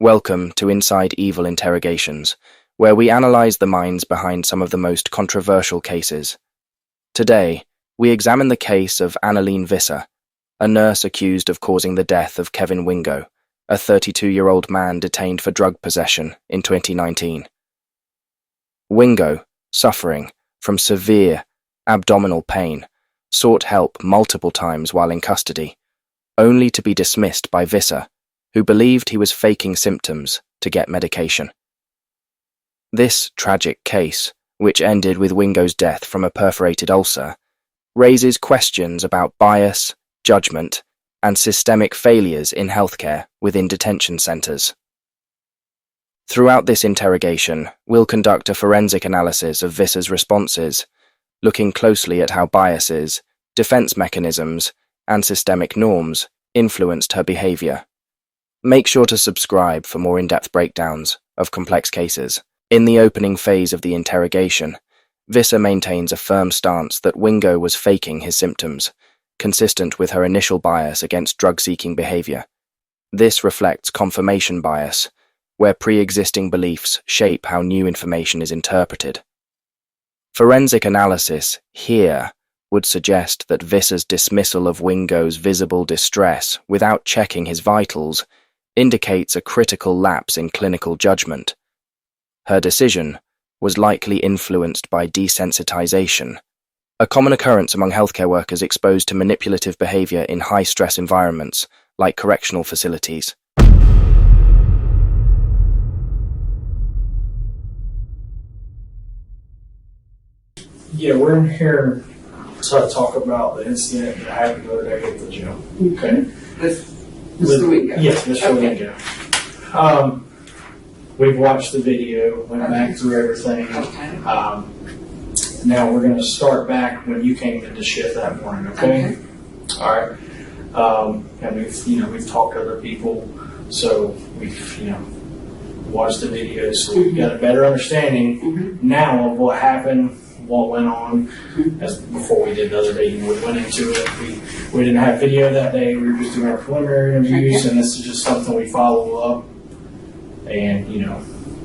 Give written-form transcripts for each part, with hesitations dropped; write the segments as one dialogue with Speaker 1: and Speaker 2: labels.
Speaker 1: Welcome to Inside Evil Interrogations, where we analyze the minds behind some of the most controversial cases. Today, we examine the case of Annalene Visser, a nurse accused of causing the death of Kevin Wingo, a 32-year-old man detained for drug possession in 2019. Wingo, suffering from severe abdominal pain, sought help multiple times while in custody, only to be dismissed by Visser, who believed he was faking symptoms to get medication. This tragic case, which ended with Wingo's death from a perforated ulcer, raises questions about bias, judgment, and systemic failures in healthcare within detention centers. Throughout this interrogation, we'll conduct a forensic analysis of Visser's responses, looking closely at how biases, defense mechanisms, and systemic norms influenced her behavior. Make sure to subscribe for more in-depth breakdowns of complex cases. In the opening phase of the interrogation, Visser maintains a firm stance that Wingo was faking his symptoms, consistent with her initial bias against drug-seeking behavior. This reflects confirmation bias, where pre-existing beliefs shape how new information is interpreted. Forensic analysis here would suggest that Visser's dismissal of Wingo's visible distress without checking his vitals indicates a critical lapse in clinical judgment. Her decision was likely influenced by desensitization, a common occurrence among healthcare workers exposed to manipulative behavior in high-stress environments like correctional facilities.
Speaker 2: Yeah, we're in here to talk about the incident that happened the other day at the gym. Okay.
Speaker 3: Mr. Wingo.
Speaker 2: Yes, Mr. Wingo. We've watched the video, went back through everything.
Speaker 3: Okay.
Speaker 2: Now we're going to start back when you came into shift that morning. Okay. All right. And we've talked to other people, so we've watched the video, so we've got a better understanding now of what happened, what went on. As before we did the other day, we went into it. We didn't have video that day. We were just doing our preliminary interviews, and this is just something we follow up and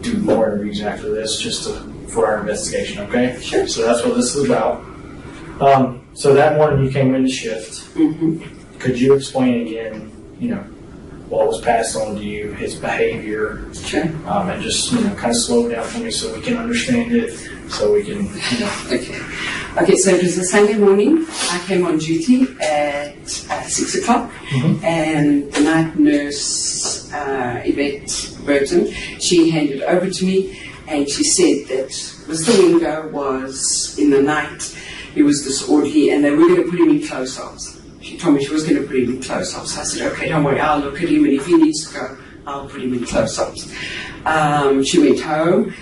Speaker 2: do more interviews after this, just for our investigation. Okay.
Speaker 3: Sure.
Speaker 2: So that's what this is about. So that morning you came into shift. Could you explain again, what was passed on to you, his behavior,
Speaker 3: Sure.
Speaker 2: And just kind of slow it down for me so we can understand it, so we can
Speaker 3: Okay, so it was a Sunday morning. I came on duty at 6 o'clock, and the night nurse, Yvette Burton, she handed over to me, and she said that Mr. Wingo was, in the night, he was disorderly, and they were going to put him in close-ups. She told me she was going to put him in close-ups. I said, okay, don't worry, I'll look at him, and if he needs to go, I'll put him in close-ups. She went home,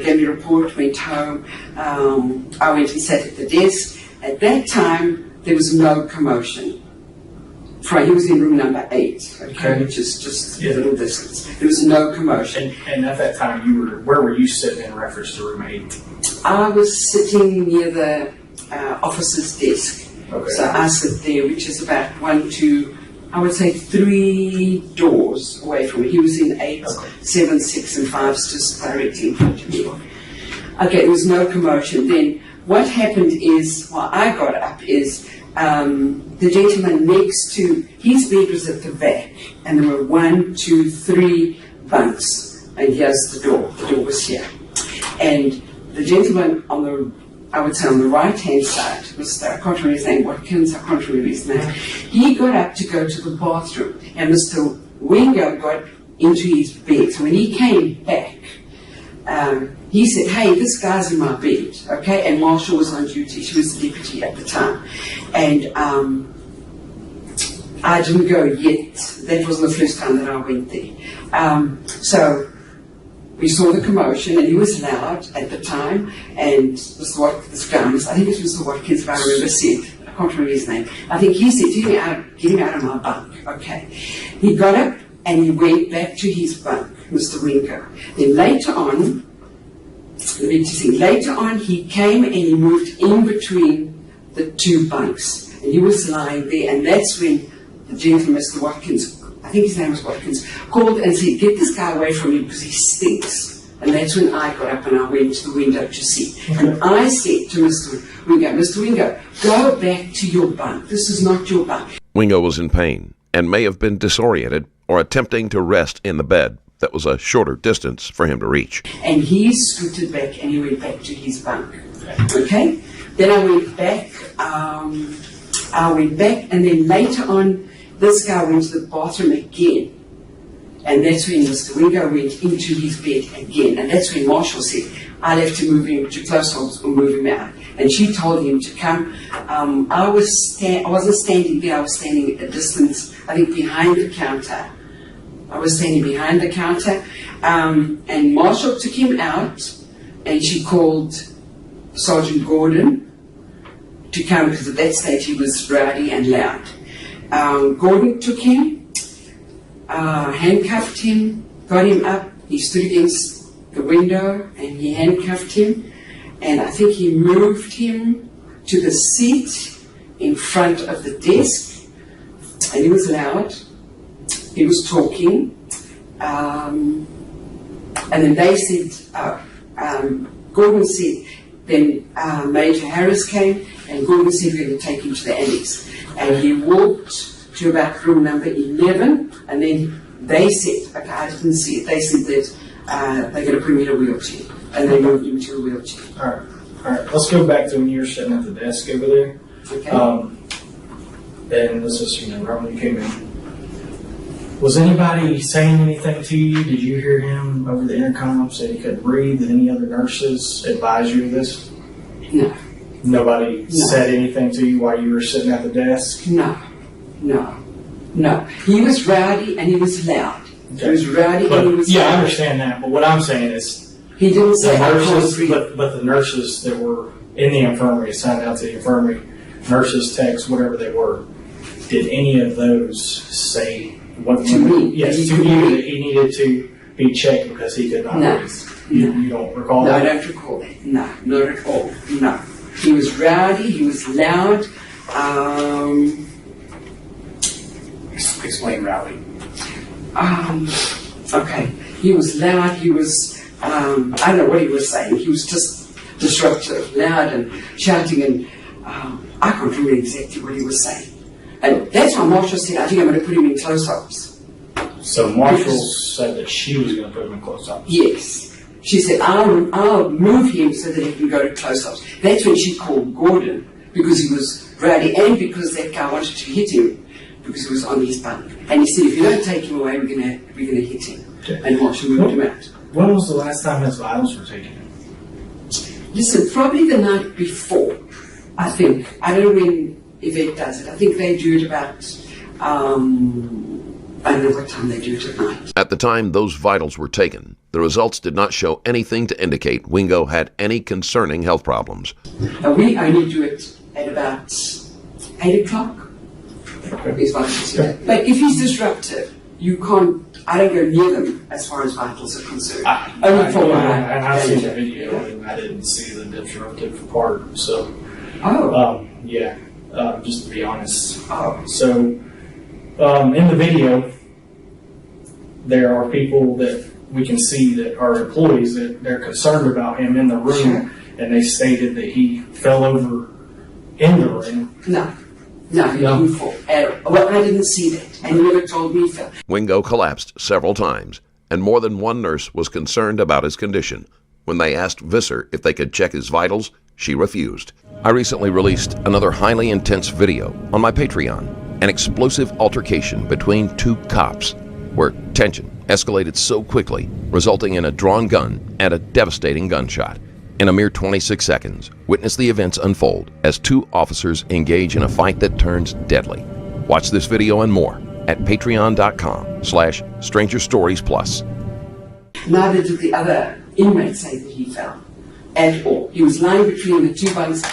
Speaker 3: gave me a report, went home. I went and sat at the desk. At that time, there was no commotion. He was in room number 8, which is just a little distance. There was no commotion.
Speaker 2: And at that time, where were you sitting in reference to room 8?
Speaker 3: I was sitting near the officer's desk.
Speaker 2: Okay.
Speaker 3: So I sit there, which is about 3 doors away from me. He was in 8, 7, 6, and 5, just directly in front of me. Okay, there was no commotion. Then what happened is, while I got up, is the gentleman next to his bed was at the back, and there were 1, 2, 3 bunks, and here's the door. The door was here, and the gentleman on the right-hand side, Mr. I can't remember his name, Watkins, I can't remember his name. He got up to go to the bathroom, and Mr. Wingo got into his bed. So when he came back, he said, hey, this guy's in my bed, okay? And Marshall was on duty. She was the deputy at the time. And I didn't go yet. That wasn't the first time that I went there. So we saw the commotion, and he was loud at the time, and this guy, I think it was Mr. Watkins, if I remember, said, I can't remember his name, I think he said, get him out of my bunk. Okay. He got up, and he went back to his bunk, Mr. Wingo. Then later on, he came and he moved in between the 2 bunks, and he was lying there, and that's when the gentleman, Mr. Watkins, I think his name was Watkins, called and said, get this guy away from me because he stinks. And that's when I got up and I went to the window to see. And I said to Mr. Wingo, go back to your bunk. This is not your bunk.
Speaker 4: Wingo was in pain and may have been disoriented or attempting to rest in the bed that was a shorter distance for him to reach.
Speaker 3: And he scooted back and he went back to his bunk. Okay? Then I went back, and then later on, this guy went to the bathroom again. And that's when Mr. Wingo went into his bed again. And that's when Marshall said, I'll have to move him to close ups or move him out. And she told him to come. I wasn't standing there, I was standing at a distance, I think behind the counter. I was standing behind the counter. And Marshall took him out and she called Sergeant Gordon to come because at that stage he was rowdy and loud. Gordon took him, handcuffed him, got him up, he stood against the window and he handcuffed him, and I think he moved him to the seat in front of the desk, and he was loud, he was talking, and then they said, Gordon said, then Major Harris came, and Gordon said we're going to take him to the annex. And he walked to about room number 11, and then they said, okay, I didn't see it, they said that they're going to put him in a wheelchair, and they moved him to a wheelchair.
Speaker 2: All right, let's go back to when you were sitting at the desk over there.
Speaker 3: Okay.
Speaker 2: And this is, right when you came in. Was anybody saying anything to you? Did you hear him over the intercom say he couldn't breathe? Did any other nurses advise you of this?
Speaker 3: No.
Speaker 2: Nobody said anything to you while you were sitting at the desk?
Speaker 3: No. He was rowdy and he was loud.
Speaker 2: Okay.
Speaker 3: He was rowdy and he was
Speaker 2: loud.
Speaker 3: I
Speaker 2: understand that. But what I'm saying is,
Speaker 3: he didn't say
Speaker 2: but the nurses that were in the infirmary, assigned out to the infirmary, nurses, techs, whatever they were, did any of those say what
Speaker 3: to me?
Speaker 2: Yes, to you that he needed to be checked because he could not breathe? You don't recall that?
Speaker 3: No, I don't recall that. No, not at all. No. He was rowdy, he was loud.
Speaker 2: Explain rowdy.
Speaker 3: Okay. He was loud, he was, I don't know what he was saying. He was just disruptive, loud and shouting, and I can't remember exactly what he was saying. And that's why Marshall said, I think I'm going to put him in close-ups.
Speaker 2: So Marshall said that she was going to put him in close-ups?
Speaker 3: Yes. She said, I'll move him so that he can go to close-ups. That's when she called Gordon, because he was rowdy and because that guy wanted to hit him because he was on his bunk. And he said, if you don't take him away, we're gonna hit him. Okay. And Marshall moved him out.
Speaker 2: When was the last time his vitals were taken?
Speaker 3: Listen, probably the night before, I think. I don't know when Yvette does it. I think they do it about, I don't know what time they do it at night.
Speaker 4: At the time those vitals were taken, the results did not show anything to indicate Wingo had any concerning health problems.
Speaker 3: Now, we only do it at about 8 o'clock.
Speaker 2: Okay.
Speaker 3: But if he's disruptive, you can't, I don't go near them as far as vitals are concerned. Only for
Speaker 2: I've seen the video and I didn't see the disruptive part. So, just to be honest. So, in the video, there are people that we can see that are employees that they're concerned about him in the room, and they stated that he fell over in the room.
Speaker 3: No, he didn't fall at all. Well, I didn't see that, and you never told me he fell.
Speaker 4: Wingo collapsed several times, and more than one nurse was concerned about his condition. When they asked Visser if they could check his vitals, she refused. I recently released another highly intense video on my Patreon, an explosive altercation between two cops, where tension escalated so quickly, resulting in a drawn gun and a devastating gunshot. In a mere 26 seconds, witness the events unfold as two officers engage in a fight that turns deadly. Watch this video and more at patreon.com/strangerstoriesplus.
Speaker 3: Neither did the other inmate say that he fell at all. He was lying between the two bunks.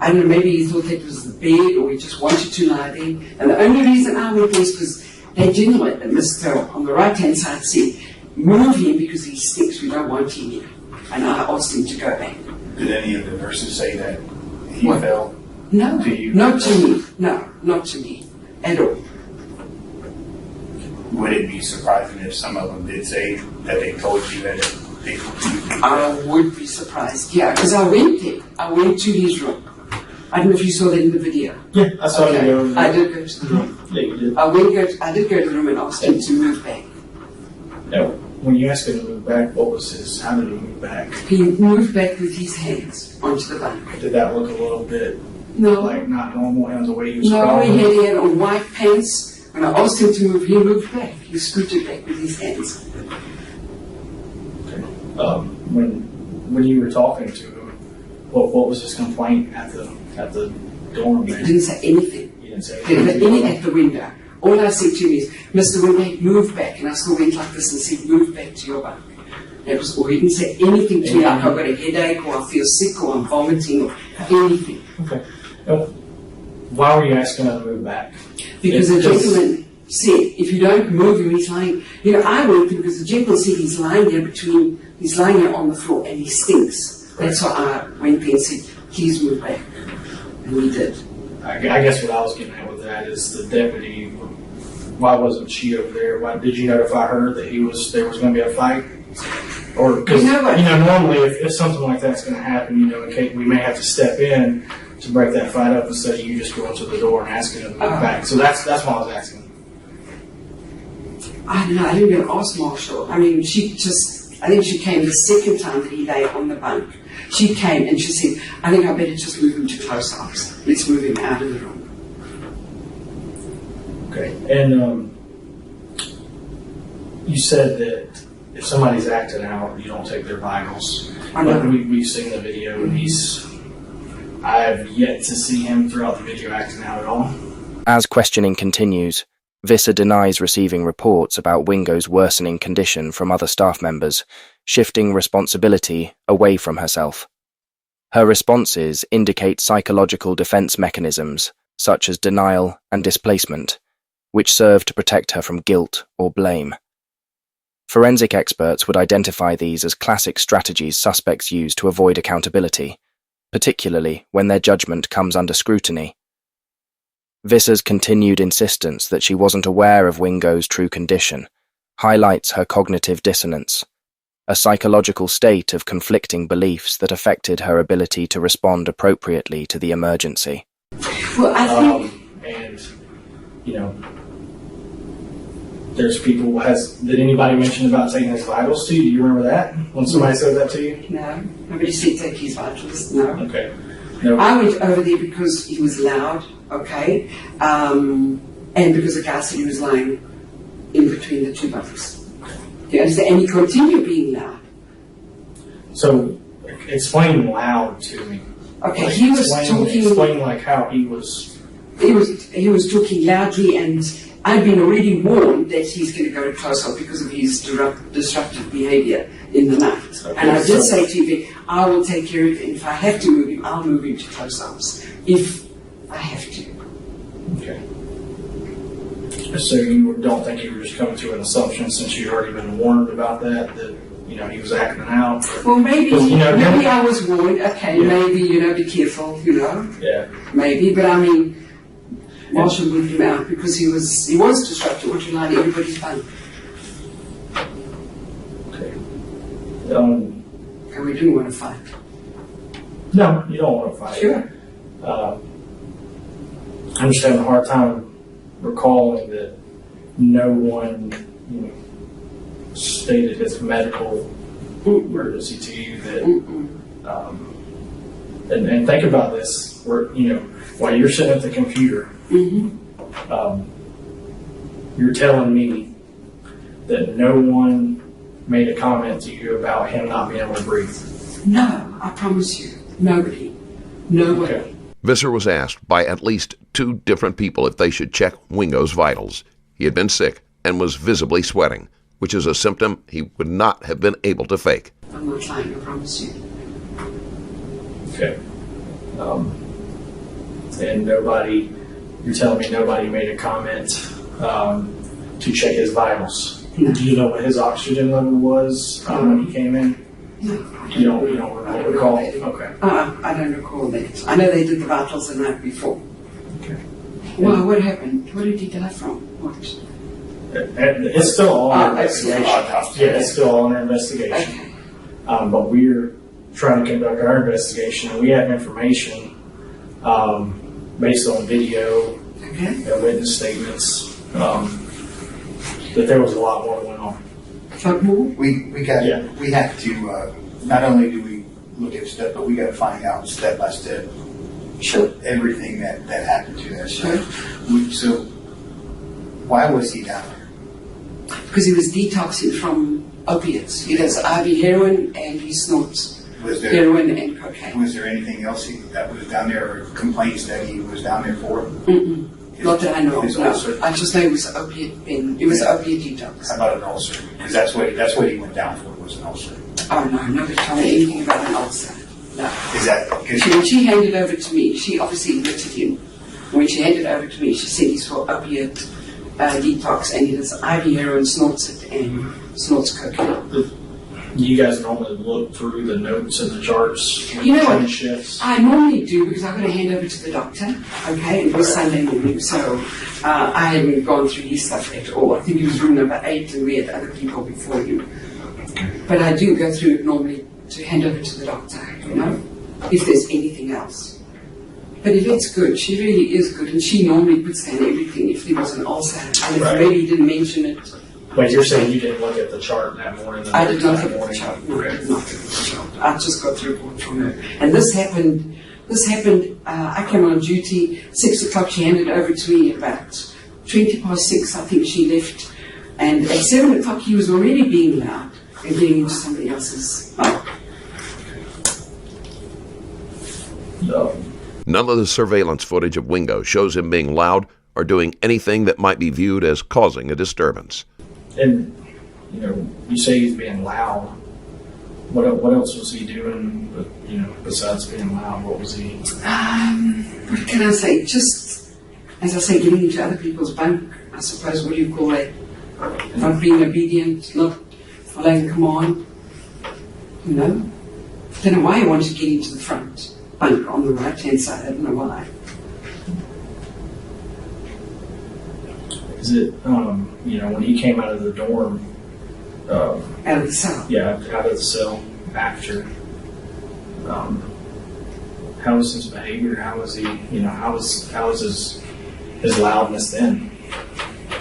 Speaker 3: I don't know, maybe he thought that was the bed or he just wanted to lie there. And the only reason I went was because that gentleman, Mr. on the right-hand side, said, move him because he stinks, we don't want him here. And I asked him to go back.
Speaker 2: Did any of the nurses say that he fell?
Speaker 3: No,
Speaker 2: to you?
Speaker 3: Not to me. No, not to me at all.
Speaker 5: would it be surprising if some of them did say that they told you that they
Speaker 3: I would be surprised, yeah, because I went there. I went to his room. I don't know if you saw that in the video.
Speaker 2: Yeah, I saw
Speaker 3: Okay.
Speaker 2: you.
Speaker 3: I did go to the room.
Speaker 2: Yeah, you did.
Speaker 3: I did go to the room and ask him to move back.
Speaker 2: Now, when you asked him to move back, how did he move back?
Speaker 3: He moved back with his hands onto the bunk.
Speaker 2: Did that look a little bit
Speaker 3: No,
Speaker 2: like not normal, and the way he was
Speaker 3: no,
Speaker 2: crawling?
Speaker 3: he had on white pants. When I asked him to move, he moved back. He scooted back with his hands.
Speaker 2: When you were talking to him, what was his complaint at the dorm?
Speaker 3: He didn't say anything.
Speaker 2: He didn't say
Speaker 3: He didn't
Speaker 2: anything.
Speaker 3: any at the window. All I said to him is, Mr. Wingo, move back. And I still went like this and said, move back to your bunk. That was all. He didn't say anything to me like I've got a headache or I feel sick or I'm vomiting or anything.
Speaker 2: Okay. Why were you asking him to move back?
Speaker 3: Because the gentleman said, if you don't move him, he's lying. You know, I went through because the gentleman said he's lying here on the floor and he stinks. That's why I went there and said, please move back. And we did.
Speaker 2: I guess what I was getting at with that is the deputy. Why wasn't she over there? Why did you notify her that there was going to be a fight? Or because normally if something like that's going to happen, in case we may have to step in to break that fight up instead of you just going to the door and asking them to move back. So that's why I was asking.
Speaker 3: I don't know. I didn't even ask Marshall. I mean, I think she came the second time that he lay on the bunk. She came and she said, I think I better just move him to close ups. Let's move him out of the room.
Speaker 2: Okay. And you said that if somebody's acting out, you don't take their vitals.
Speaker 3: I know.
Speaker 2: But we've seen the video, and I have yet to see him throughout the video acting out at all.
Speaker 1: As questioning continues, Visser denies receiving reports about Wingo's worsening condition from other staff members, shifting responsibility away from herself. Her responses indicate psychological defense mechanisms, such as denial and displacement, which serve to protect her from guilt or blame. Forensic experts would identify these as classic strategies suspects use to avoid accountability, particularly when their judgment comes under scrutiny. Visser's continued insistence that she wasn't aware of Wingo's true condition highlights her cognitive dissonance, a psychological state of conflicting beliefs that affected her ability to respond appropriately to the emergency.
Speaker 3: Well, I think...
Speaker 2: There's people did anybody mention about taking his vitals to you? Do you remember that? When somebody said that to you?
Speaker 3: No. Nobody said take his vitals. No.
Speaker 2: Okay. No.
Speaker 3: I went over there because he was loud, okay? And because the guy said he was lying in between the two bunks. Do you understand? And he continued being loud.
Speaker 2: So, explain loud to me.
Speaker 3: Okay, he was talking...
Speaker 2: Explain like how he was...
Speaker 3: He was talking loudly, and I'd been already warned that he's going to go to close-up because of his disruptive behavior in the night. Okay, and I did say to him, I will take care of him. If I have to move him, I'll move him to close-ups. If I have to.
Speaker 2: Okay. So you don't think you were just coming to an assumption since you'd already been warned about that he was acting out?
Speaker 3: Well, maybe I was warned. Okay, yeah. Maybe, be careful,
Speaker 2: Yeah.
Speaker 3: Maybe, but I mean... Marshall moved him out because he was disruptive, which is like everybody's fun.
Speaker 2: Okay.
Speaker 3: And we didn't want to fight.
Speaker 2: No, you don't want to fight.
Speaker 3: Sure.
Speaker 2: I'm just having a hard time recalling that no one, stated his medical emergency to you. That, and think about this. While you're sitting at the computer. You're telling me that no one made a comment to you about him not being able to breathe?
Speaker 3: No, I promise you. Nobody. Nobody.
Speaker 2: Okay.
Speaker 4: Visser was asked by at least 2 different people if they should check Wingo's vitals. He had been sick and was visibly sweating, which is a symptom he would not have been able to fake.
Speaker 3: I'm not lying, I promise you.
Speaker 2: Okay. And you're telling me nobody made a comment to check his vitals.
Speaker 3: No.
Speaker 2: Do you know what his oxygen level was when he came in?
Speaker 3: No.
Speaker 2: You don't recall? Okay.
Speaker 3: I don't recall that. I know they did the vitals the night before.
Speaker 2: Okay.
Speaker 3: Well, what happened? What did he die from? What?
Speaker 2: It's still all under investigation.
Speaker 3: Autopsy.
Speaker 2: Yeah, it's still all under investigation.
Speaker 3: Okay.
Speaker 2: But we're trying to conduct our investigation, and we have information based on video
Speaker 3: Okay.
Speaker 2: and witness statements that there was a lot more that went on.
Speaker 3: But more?
Speaker 5: We have to, not only do we look at stuff, but we got to find out step by step
Speaker 3: Sure.
Speaker 5: everything that happened to that.
Speaker 3: Sure.
Speaker 5: So why was he down there?
Speaker 3: Because he was detoxing from opiates. He does IV heroin and he snorts
Speaker 5: Was there
Speaker 3: heroin and cocaine.
Speaker 5: was there anything else that was down there, or complaints that he was down there for?
Speaker 3: Mm-mm. Not that I know of.
Speaker 5: His
Speaker 3: No.
Speaker 5: ulcer?
Speaker 3: I just know it was opiate pen. It was opiate detox.
Speaker 5: How about an ulcer? Because that's what he went down for, was an ulcer.
Speaker 3: Oh no, nobody told me anything about an ulcer. No.
Speaker 5: Is that because
Speaker 3: When she handed over to me, she obviously looked at him. When she handed over to me, she said he's for opiate detox and he does IV heroin, snorts it, and snorts cocaine.
Speaker 2: You guys normally look through the notes and the charts when
Speaker 3: You know
Speaker 2: training
Speaker 3: what?
Speaker 2: shifts.
Speaker 3: I normally do because I've got to hand over to the doctor, okay, and it was Sunday morning, so I hadn't gone through his stuff at all. I think he was room number 8 and we had other people before him. But I do go through it normally to hand over to the doctor, you know, if there's anything else. But Yvette's good, she really is good, and she normally puts down everything if there was an ulcer. And if
Speaker 2: Right.
Speaker 3: maybe he didn't mention it,
Speaker 2: But you're saying you didn't look at the chart that morning?
Speaker 3: I did not
Speaker 2: that
Speaker 3: look at the
Speaker 2: morning?
Speaker 3: chart. No, I did not look at the chart. I just got the report from her. And this happened, I came on duty, 6 o'clock, she handed it over to me at about 20 past 6, I think she left. And at 7 o'clock, he was already being loud and getting into somebody else's.
Speaker 2: No.
Speaker 4: None of the surveillance footage of Wingo shows him being loud or doing anything that might be viewed as causing a disturbance.
Speaker 2: And, you know, you say he's being loud. What else was he doing, besides being loud? What was he?
Speaker 3: What can I say? Just, as I say, getting into other people's bunk, I suppose, what do you call that? Not being obedient, not following command. You know? I don't know why he wanted to get into the front bunk on the right-hand side. I don't know why.
Speaker 2: Is it, when he came out of the dorm,
Speaker 3: Out of the cell.
Speaker 2: yeah, out of the cell after, how was his behavior? How was he, how was his loudness then?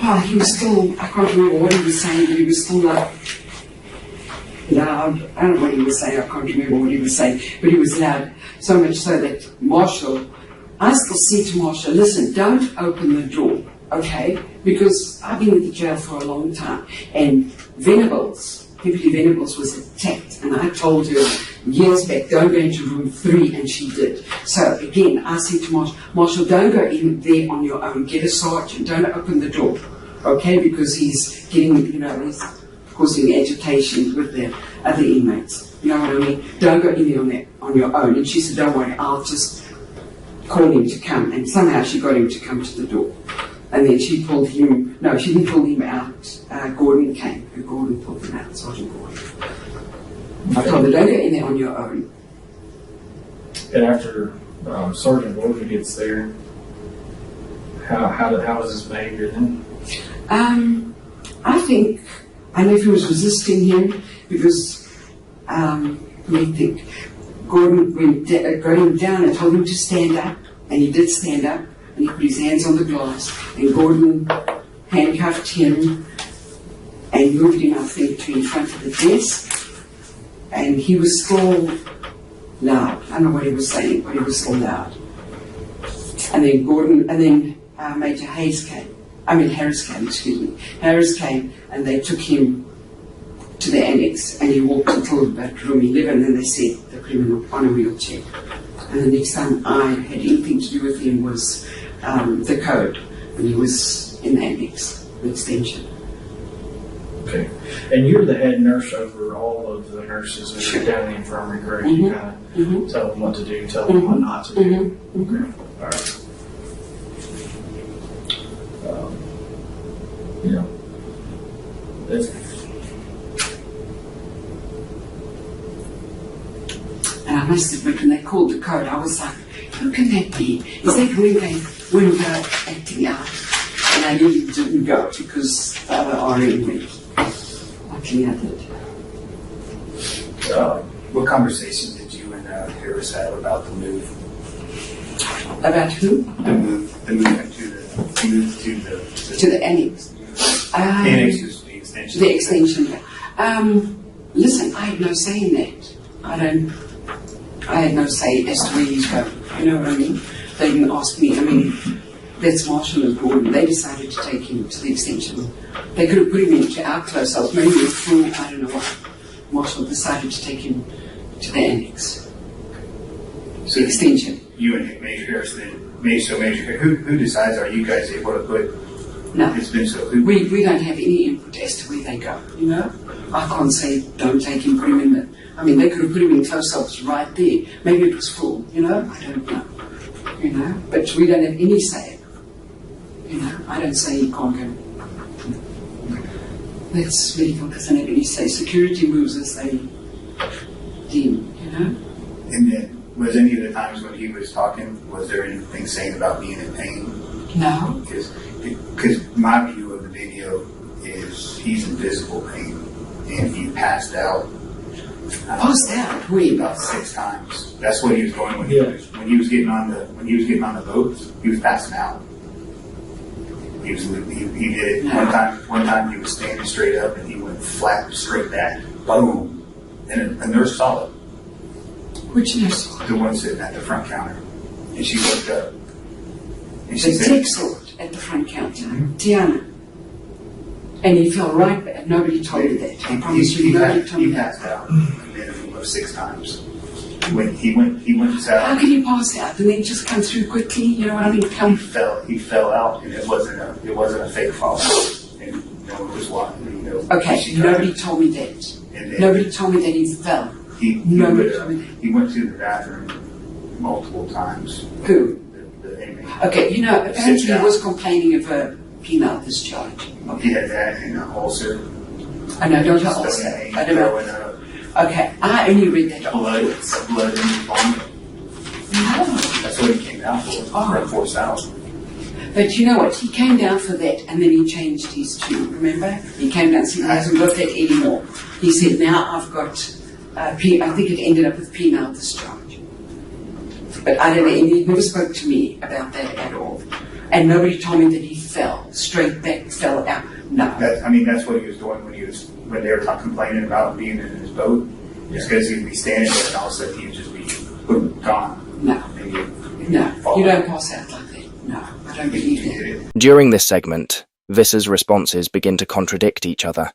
Speaker 3: Oh, he was still, I can't remember what he was saying, but he was still like loud. I don't know what he was saying, I can't remember what he was saying, but he was loud. So much so that I still said to Marshall, listen, don't open the door, okay? Because I've been in the jail for a long time, and Venables, Deputy Venables was attacked, and I told her years back, don't go into room 3, and she did. So again, I said to Marshall, don't go in there on your own, get a sergeant, don't open the door, okay? Because he's getting, he's causing agitation with the other inmates. You know what I mean? Don't go in there on your own. And she said, don't worry, I'll just call him to come. And somehow she got him to come to the door. And then she pulled him, no, she didn't pull him out. Gordon came. Gordon pulled him out, Sergeant Gordon. I told her, don't go in there on your own.
Speaker 2: And after Sergeant Gordon gets there, how was his behavior then?
Speaker 3: I know if he was resisting him because, let me think, Gordon got him down and told him to stand up, and he did stand up, and he put his hands on the glass, and Gordon handcuffed him and moved him, I think, to in front of the desk, and he was still loud. I don't know what he was saying, but he was still loud. And then Major Harris came, and they took him to the annex, and he walked until about room 11, and then they said they put him on a wheelchair. And the next time I had anything to do with him was the code, and he was in the annex, the extension.
Speaker 2: Okay. And you're the head nurse over all of the nurses that are down in the infirmary, correct? You kind of tell them what to do, tell them what not to do. Okay. All right.
Speaker 3: And I must admit, when they called the code, I was like, who can that be? Is that Wingo acting out? and I nearly didn't go because the other RN went. Luckily I did.
Speaker 5: What conversation did you and Harris have about the move?
Speaker 3: About who?
Speaker 5: The move to
Speaker 3: To the annex.
Speaker 5: annex is the extension.
Speaker 3: The extension. Listen, I had no say in that. I had no say as to where he's going. You know what I mean? They didn't ask me. I mean, that's Marshall and Gordon. They decided to take him to the extension. They could have put him into our close house, maybe a full, I don't know what. Marshall decided to take him to the annex.
Speaker 5: So
Speaker 3: The extension.
Speaker 5: you and Major Harris then, Major Harris, who decides? Are you guys able to put?
Speaker 3: No.
Speaker 5: It's been so. Who,
Speaker 3: We don't have any input as to where they go, you know? I can't say, don't take him, put him in the... I mean, they could have put him in close-ups right there. Maybe it was full, you know? I don't know. You know? But we don't have any say. You know? I don't say he can't go. That's medical doesn't have any say. Security moves as they deem, you know?
Speaker 5: and then, was any of the times when he was talking, was there anything saying about being in pain?
Speaker 3: No.
Speaker 5: Because my view of the video is he's in physical pain, and he passed out.
Speaker 3: Passed out? Where?
Speaker 5: About 6 times. That's what he was going when he was getting on the boat. He was passing out. He did it
Speaker 3: No.
Speaker 5: one time he was standing straight up and he went flat straight back. Boom. And a nurse saw it.
Speaker 3: Which nurse?
Speaker 5: The one sitting at the front counter. And she looked up. And she
Speaker 3: The
Speaker 5: said,
Speaker 3: tech saw it at the front counter. Tiana. And he fell right back. Nobody told me that. I promise you, nobody told me
Speaker 5: he
Speaker 3: that.
Speaker 5: passed out a minimum of 6 times. When he went south.
Speaker 3: How can he pass out and then just come through quickly? You know what I mean?
Speaker 5: He fell out, and it wasn't a fake fall. And no one was watching. You know,
Speaker 3: Okay, nobody told me that.
Speaker 5: And then
Speaker 3: Nobody told me that he fell. Nobody told me that.
Speaker 5: He went to the bathroom multiple times.
Speaker 3: Who?
Speaker 5: The inmate.
Speaker 3: Okay, you know, apparently he was complaining of a penile discharge.
Speaker 5: He had that in a ulcer.
Speaker 3: I know, don't tell us that. I don't know.
Speaker 5: Throwing up
Speaker 3: Okay, I only read that
Speaker 5: blood
Speaker 3: afterwards.
Speaker 5: in his vomit.
Speaker 3: No.
Speaker 5: That's what he came out for.
Speaker 3: Oh.
Speaker 5: Forced out.
Speaker 3: But you know what? He came down for that and then he changed his tune, remember? He came down and said he hasn't got that anymore. He said, now I've got, I think it ended up with penile discharge. But I don't know, he never spoke to me about that at all. And nobody told me that he fell, straight back, fell out. No.
Speaker 5: That's what he was doing when they were complaining about being in his boat. It's because he'd be standing there and all of a sudden he'd just be boom, gone.
Speaker 3: No.
Speaker 5: And
Speaker 3: No,
Speaker 5: fall
Speaker 3: you don't
Speaker 5: out.
Speaker 3: pass out like that. No, I don't believe that.
Speaker 1: During this segment, Visser's responses begin to contradict each other.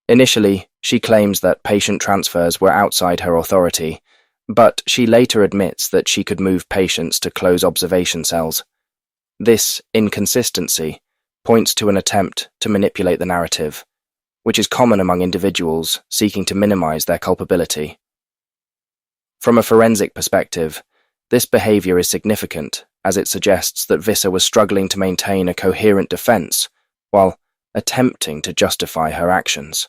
Speaker 1: Initially, she claims that patient transfers were outside her authority, but she later admits that she could move patients to close observation cells. This inconsistency points to an attempt to manipulate the narrative, which is common among individuals seeking to minimize their culpability. From a forensic perspective, this behavior is significant as it suggests that Visser was struggling to maintain a coherent defense while attempting to justify her actions.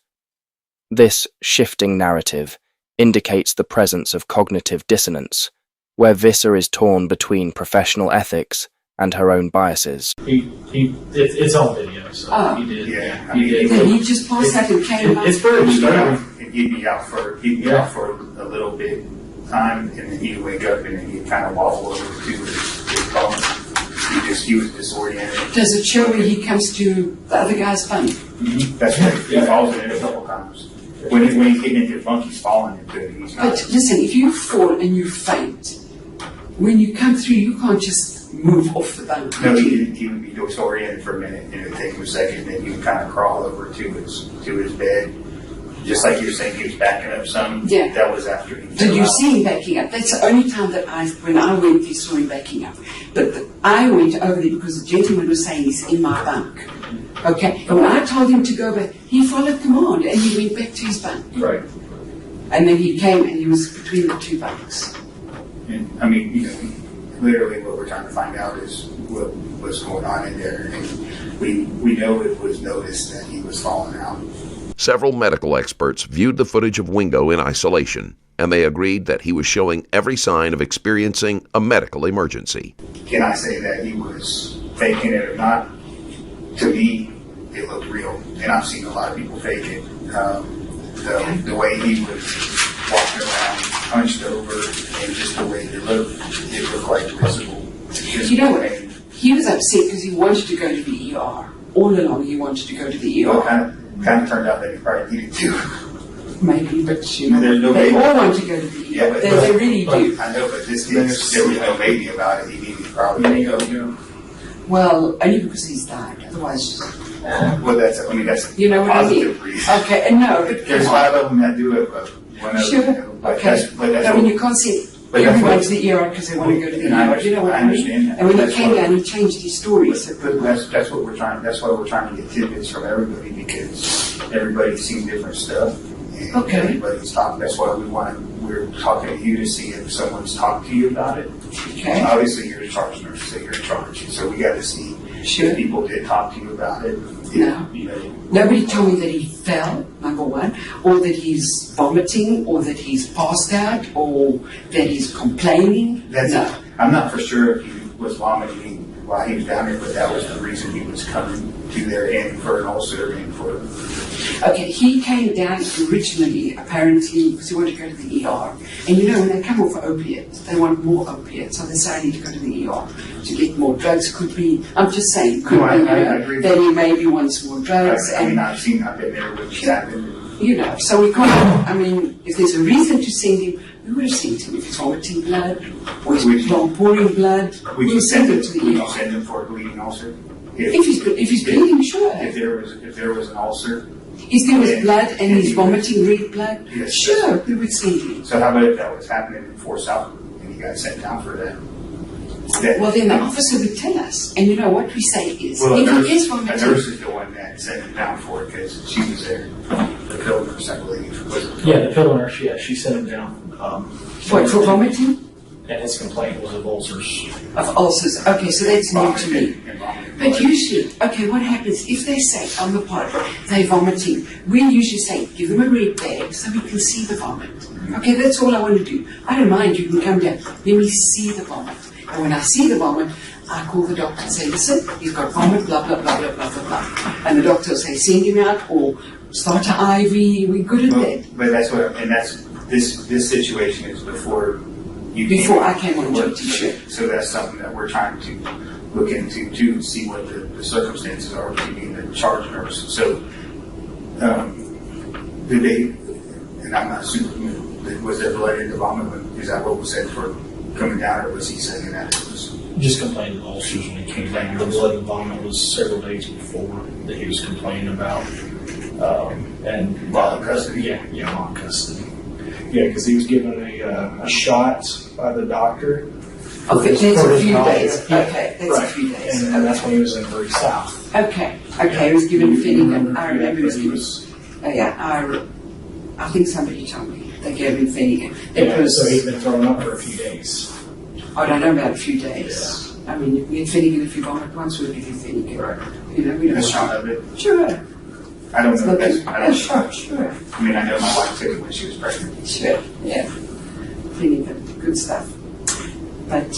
Speaker 1: This shifting narrative indicates the presence of cognitive dissonance, where Visser is torn between professional ethics and her own biases.
Speaker 2: It's on video, so
Speaker 3: Oh.
Speaker 2: he did.
Speaker 5: Yeah,
Speaker 2: he did.
Speaker 3: Then he just passed out and came back.
Speaker 2: It's very disturbing.
Speaker 5: He'd be out for a little bit time, and then he'd wake up and then he'd kind of wobble over to his bunk. He was disoriented.
Speaker 3: Does it show where he comes to the other guy's bunk?
Speaker 5: That's right. He falls in it a couple times. When he's getting into the bunk, he's falling into it. He's not.
Speaker 3: But listen, if you fall and you faint, when you come through, you can't just move off the bunk.
Speaker 5: No, he would be disoriented for a minute, and it would take him a second, and then he would kind of crawl over to his bed. Just like you were saying, he was backing up some.
Speaker 3: Yeah.
Speaker 5: That was after he
Speaker 3: Did
Speaker 5: fell
Speaker 3: you
Speaker 5: out.
Speaker 3: see him backing up? That's the only time that when I went there, saw him backing up. But I went over there because the gentleman was saying he's in my bunk. Okay, and when I told him to go back, he followed command and he went back to his bunk.
Speaker 5: Right.
Speaker 3: And then he came and he was between the two bunks.
Speaker 5: And I mean, literally what we're trying to find out is what was going on in there. And we know it was noticed that he was falling out.
Speaker 4: Several medical experts viewed the footage of Wingo in isolation, and they agreed that he was showing every sign of experiencing a medical emergency.
Speaker 5: Can I say that he was faking it or not? to me, it looked real, and I've seen a lot of people fake it. The way he was walking around, hunched over, and just the way it looked like visible.
Speaker 3: You know what? He was upset because he wanted to go to the ER. All along, he wanted to go to the ER.
Speaker 5: Well, kind of turned out that he probably needed to.
Speaker 3: Maybe, but
Speaker 5: There's no
Speaker 3: they
Speaker 5: baby.
Speaker 3: all want to go to the ER.
Speaker 5: Yeah, but
Speaker 3: they really do.
Speaker 5: I know, but this case, there was no baby about it. He needed probably to go.
Speaker 3: Well, only because he's died. Otherwise,
Speaker 5: Well, that's
Speaker 3: you know what I mean.
Speaker 5: positive reason.
Speaker 3: Okay, and no, but
Speaker 5: There's 5 of them that do it, but one of
Speaker 3: sure.
Speaker 5: them. But
Speaker 3: Okay,
Speaker 5: that's
Speaker 3: I mean, you can't see
Speaker 5: but that's
Speaker 3: everyone
Speaker 5: what-
Speaker 3: to the ER because they want to go to the
Speaker 5: And I
Speaker 3: ER. You know what
Speaker 5: I
Speaker 3: I mean?
Speaker 5: understand that.
Speaker 3: And when he
Speaker 5: That's
Speaker 3: came
Speaker 5: what-
Speaker 3: down, he changed his story. So
Speaker 5: But that's what we're trying. That's why we're trying to get tidbits from everybody, because everybody's seen different stuff. And
Speaker 3: Okay.
Speaker 5: everybody's talking. That's why we're talking to you to see if someone's talked to you about it.
Speaker 3: okay,
Speaker 5: Obviously, you're a charge nurse, so you're in charge. So we got to see
Speaker 3: sure.
Speaker 5: if people did talk to you about it.
Speaker 3: No.
Speaker 5: You know,
Speaker 3: Nobody told me that he fell, number one, or that he's vomiting, or that he's passed out, or that he's complaining. No.
Speaker 5: I'm not for sure if he was vomiting while he was down there, but that was the reason he was coming to there, and for an ulcer and for.
Speaker 3: Okay, he came down originally, apparently, because he wanted to go to the ER. And you know, when they come off opiates, they want more opiates, so they say I need to go to the ER to get more drugs. Could be, I'm just saying, could
Speaker 5: No,
Speaker 3: be, you
Speaker 5: I
Speaker 3: know,
Speaker 5: agree.
Speaker 3: that he maybe wants more drugs.
Speaker 5: I mean,
Speaker 3: And,
Speaker 5: I've been there when it's happened.
Speaker 3: you know, so we can't, I mean, if there's a reason to send him, we would have sent him. If he's vomiting blood, or he's pouring blood,
Speaker 5: We
Speaker 3: we'll
Speaker 5: can
Speaker 3: send him to
Speaker 5: we
Speaker 3: the
Speaker 5: can
Speaker 3: ER.
Speaker 5: send him for a bleeding ulcer.
Speaker 3: If he's bleeding, sure.
Speaker 5: If there was an ulcer.
Speaker 3: If there was blood and he's
Speaker 5: he-
Speaker 3: vomiting red blood,
Speaker 5: Yes.
Speaker 3: sure, we would send him.
Speaker 5: So how about if that was happening in Fort South and he got sent down for that?
Speaker 3: Well, then the officer would tell us. And you know what we say is,
Speaker 5: Well,
Speaker 3: if he is
Speaker 5: a
Speaker 3: vomiting,
Speaker 5: nurse is the one that sent him down for it because she was there. The pill nurse, I believe.
Speaker 2: Yeah, the pill nurse, yeah, she sent him down.
Speaker 3: what, for vomiting?
Speaker 2: And his complaint was of ulcers.
Speaker 3: Of ulcers. Okay, so that's new to me. But usually, okay, what happens if they say on the pod they're vomiting? We usually say, give them a red bag so we can see the vomit. Okay, that's all I want to do. I don't mind, you can come down. Let me see the vomit. And when I see the vomit, I call the doctor and say, listen, he's got vomit, blah, blah, blah, blah, blah, blah, blah. And the doctor will say, send him out or start an IV. We're good at that.
Speaker 5: But that's what, and that's, this situation is before you
Speaker 3: Before
Speaker 5: came
Speaker 3: I came on
Speaker 5: work.
Speaker 3: duty, sure.
Speaker 5: So that's something that we're trying to look into too, and see what the circumstances are with you being a charge nurse. So, did they, and I'm not super, was there blood in the vomit? Is that what was said for coming down, or was he saying that it was?
Speaker 2: Just complained of ulcers when he came down. The blood and vomit was several days before that he was complaining about. And
Speaker 5: While in custody?
Speaker 2: Yeah, while in custody. Yeah, because he was given a shot by the doctor.
Speaker 3: Okay,
Speaker 2: his-
Speaker 3: that's
Speaker 2: for
Speaker 3: a
Speaker 2: his
Speaker 3: few
Speaker 2: nausea.
Speaker 3: days. Okay, that's a
Speaker 2: Right.
Speaker 3: few days.
Speaker 2: And that's when he was in Bury South.
Speaker 3: Okay, he was given Finnegan. I remember he was
Speaker 2: he
Speaker 3: given.
Speaker 2: was.
Speaker 3: Oh, yeah, I think somebody told me they gave him Finnegan.
Speaker 2: Yeah, so he's been thrown up for a few days.
Speaker 3: I don't know about a few days. I mean, if we had Finnegan, if you vomit once, we'll give you Finnegan.
Speaker 2: Right.
Speaker 3: You know, we
Speaker 5: A
Speaker 3: don't.
Speaker 5: shot of it?
Speaker 3: Sure.
Speaker 5: I don't
Speaker 3: It's
Speaker 5: know.
Speaker 3: nothing.
Speaker 5: I
Speaker 3: Yeah,
Speaker 5: don't
Speaker 3: sure, sure,
Speaker 5: I mean, I know my wife took it when she was pregnant.
Speaker 3: sure. Yeah, Finnegan, good stuff. But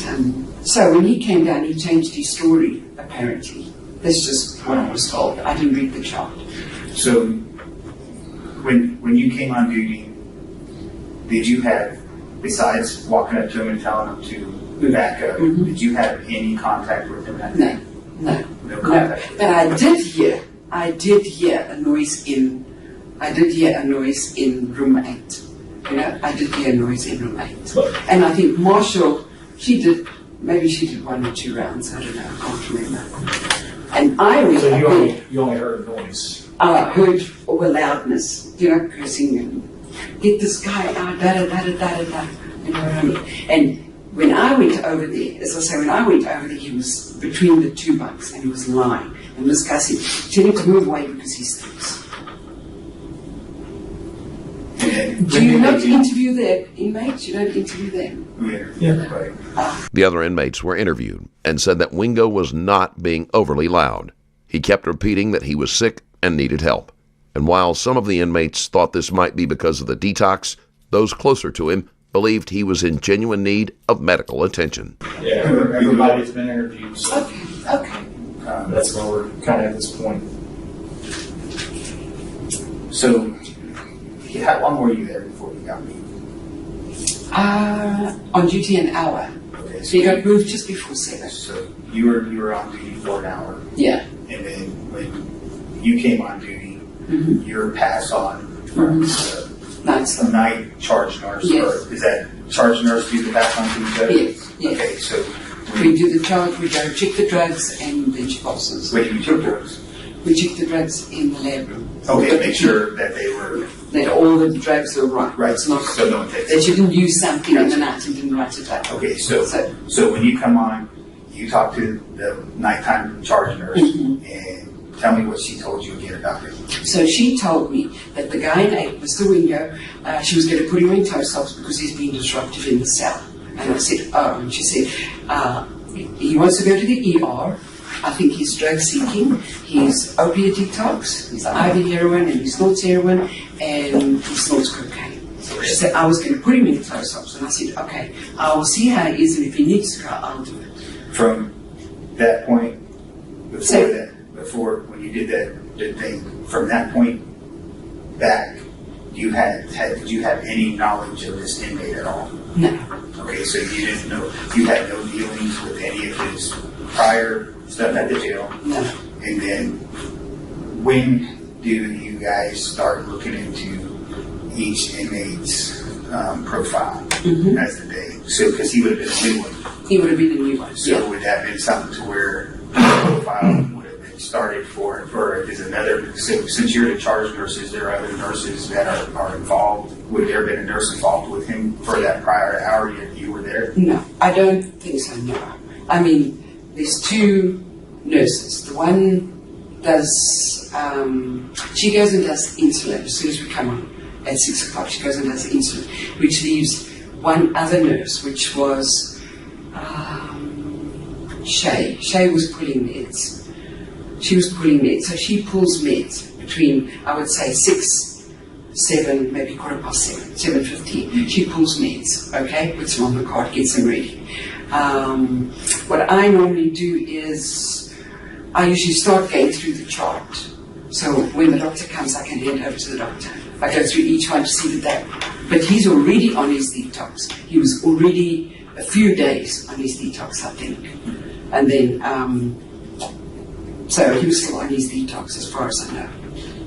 Speaker 3: so when he came down, he changed his story. Apparently, that's just what I was told. I didn't read the chart.
Speaker 5: So, when you came on duty, did you have, besides walking up to him and telling him to back up,
Speaker 3: Mhm.
Speaker 5: did you have any contact with him that
Speaker 3: No,
Speaker 5: day?
Speaker 3: no.
Speaker 5: No
Speaker 3: No,
Speaker 5: contact.
Speaker 3: but I did hear a noise in room 8. You know, I did hear a noise in room 8.
Speaker 2: But
Speaker 3: And I think Marshall, maybe she did 1 or 2 rounds, I don't know, I can't remember. And I was,
Speaker 2: so you only heard a noise.
Speaker 3: I heard all the loudness, you know, cursing and get this guy out, da da da da da da. You know what I mean? And when I went over there, as I say, he was between the 2 bunks and he was lying. And this guy said, tell him to move away because he stinks. Do you not interview the inmates? You don't interview them?
Speaker 2: Yeah.
Speaker 5: Right.
Speaker 4: The other inmates were interviewed and said that Wingo was not being overly loud. He kept repeating that he was sick and needed help. And while some of the inmates thought this might be because of the detox, those closer to him believed he was in genuine need of medical attention.
Speaker 2: Yeah, everybody's been interviewed. So.
Speaker 3: Okay.
Speaker 2: that's why we're kind of at this point.
Speaker 5: So, how long were you there before you got moved?
Speaker 3: On duty an hour.
Speaker 5: Okay,
Speaker 3: So you got moved just before 7.
Speaker 5: So you were on duty for an hour,
Speaker 3: Yeah.
Speaker 5: and then when you came on duty, you were passed on from the night charge nurse.
Speaker 3: Yes.
Speaker 5: Or is that charge nurse do the pass on to each other?
Speaker 3: Yes. Yes.
Speaker 5: Okay, so
Speaker 3: We do the charge, we go check the drugs, and then she passes.
Speaker 5: where do you took drugs?
Speaker 3: We check the drugs in the lab room.
Speaker 5: Okay, make sure that they were
Speaker 3: That all the drugs are right.
Speaker 5: right.
Speaker 3: It's not
Speaker 5: So no one takes
Speaker 3: that
Speaker 5: it.
Speaker 3: you didn't use something in the night and didn't write it down.
Speaker 5: Okay, so when you come on, you talk to the nighttime charge nurse and tell me what she told you again about it.
Speaker 3: So she told me that the guy named Mr. Wingo, she was going to put him in tow cells because he's been disruptive in the cell. And I said, oh, and she said, he wants to go to the ER. I think he's drug seeking, he's opiate detox, he's IV heroin and he snorts heroin and he snorts cocaine. She said, I was going to put him in tow cells. And I said, okay, I will see how he is and if he needs to go, I'll do it.
Speaker 5: From that point,
Speaker 3: So-
Speaker 5: before when you did that thing, from that point back, did you have any knowledge of this inmate at all?
Speaker 3: No.
Speaker 5: Okay, so you didn't know, you had no dealings with any of his prior stuff at the jail.
Speaker 3: No.
Speaker 5: And then when do you guys start looking into each inmate's profile as the day? So, because he would have been a new one.
Speaker 3: He would have been a new one.
Speaker 5: So would that have been something to where the profile would have been started for is another, so since you're the charge nurses, there are other nurses that are involved. Would there have been a nurse involved with him for that prior hour you were there?
Speaker 3: No, I don't think so, no. I mean, there's 2 nurses. The one does, she goes and does insulin as soon as we come on at 6 o'clock. She goes and does insulin, which leaves one other nurse, which was Shay. Shay was pulling meds. She was pulling meds. So she pulls meds between, I would say, 6, 7, maybe 7:15, 7:15. She pulls meds, okay? Puts them on the cart, gets them ready. What I normally do is I usually start going through the chart. So when the doctor comes, I can hand over to the doctor. I go through each one to see that but he's already on his detox. He was already a few days on his detox, I think. And then, so he was still on his detox as far as I know.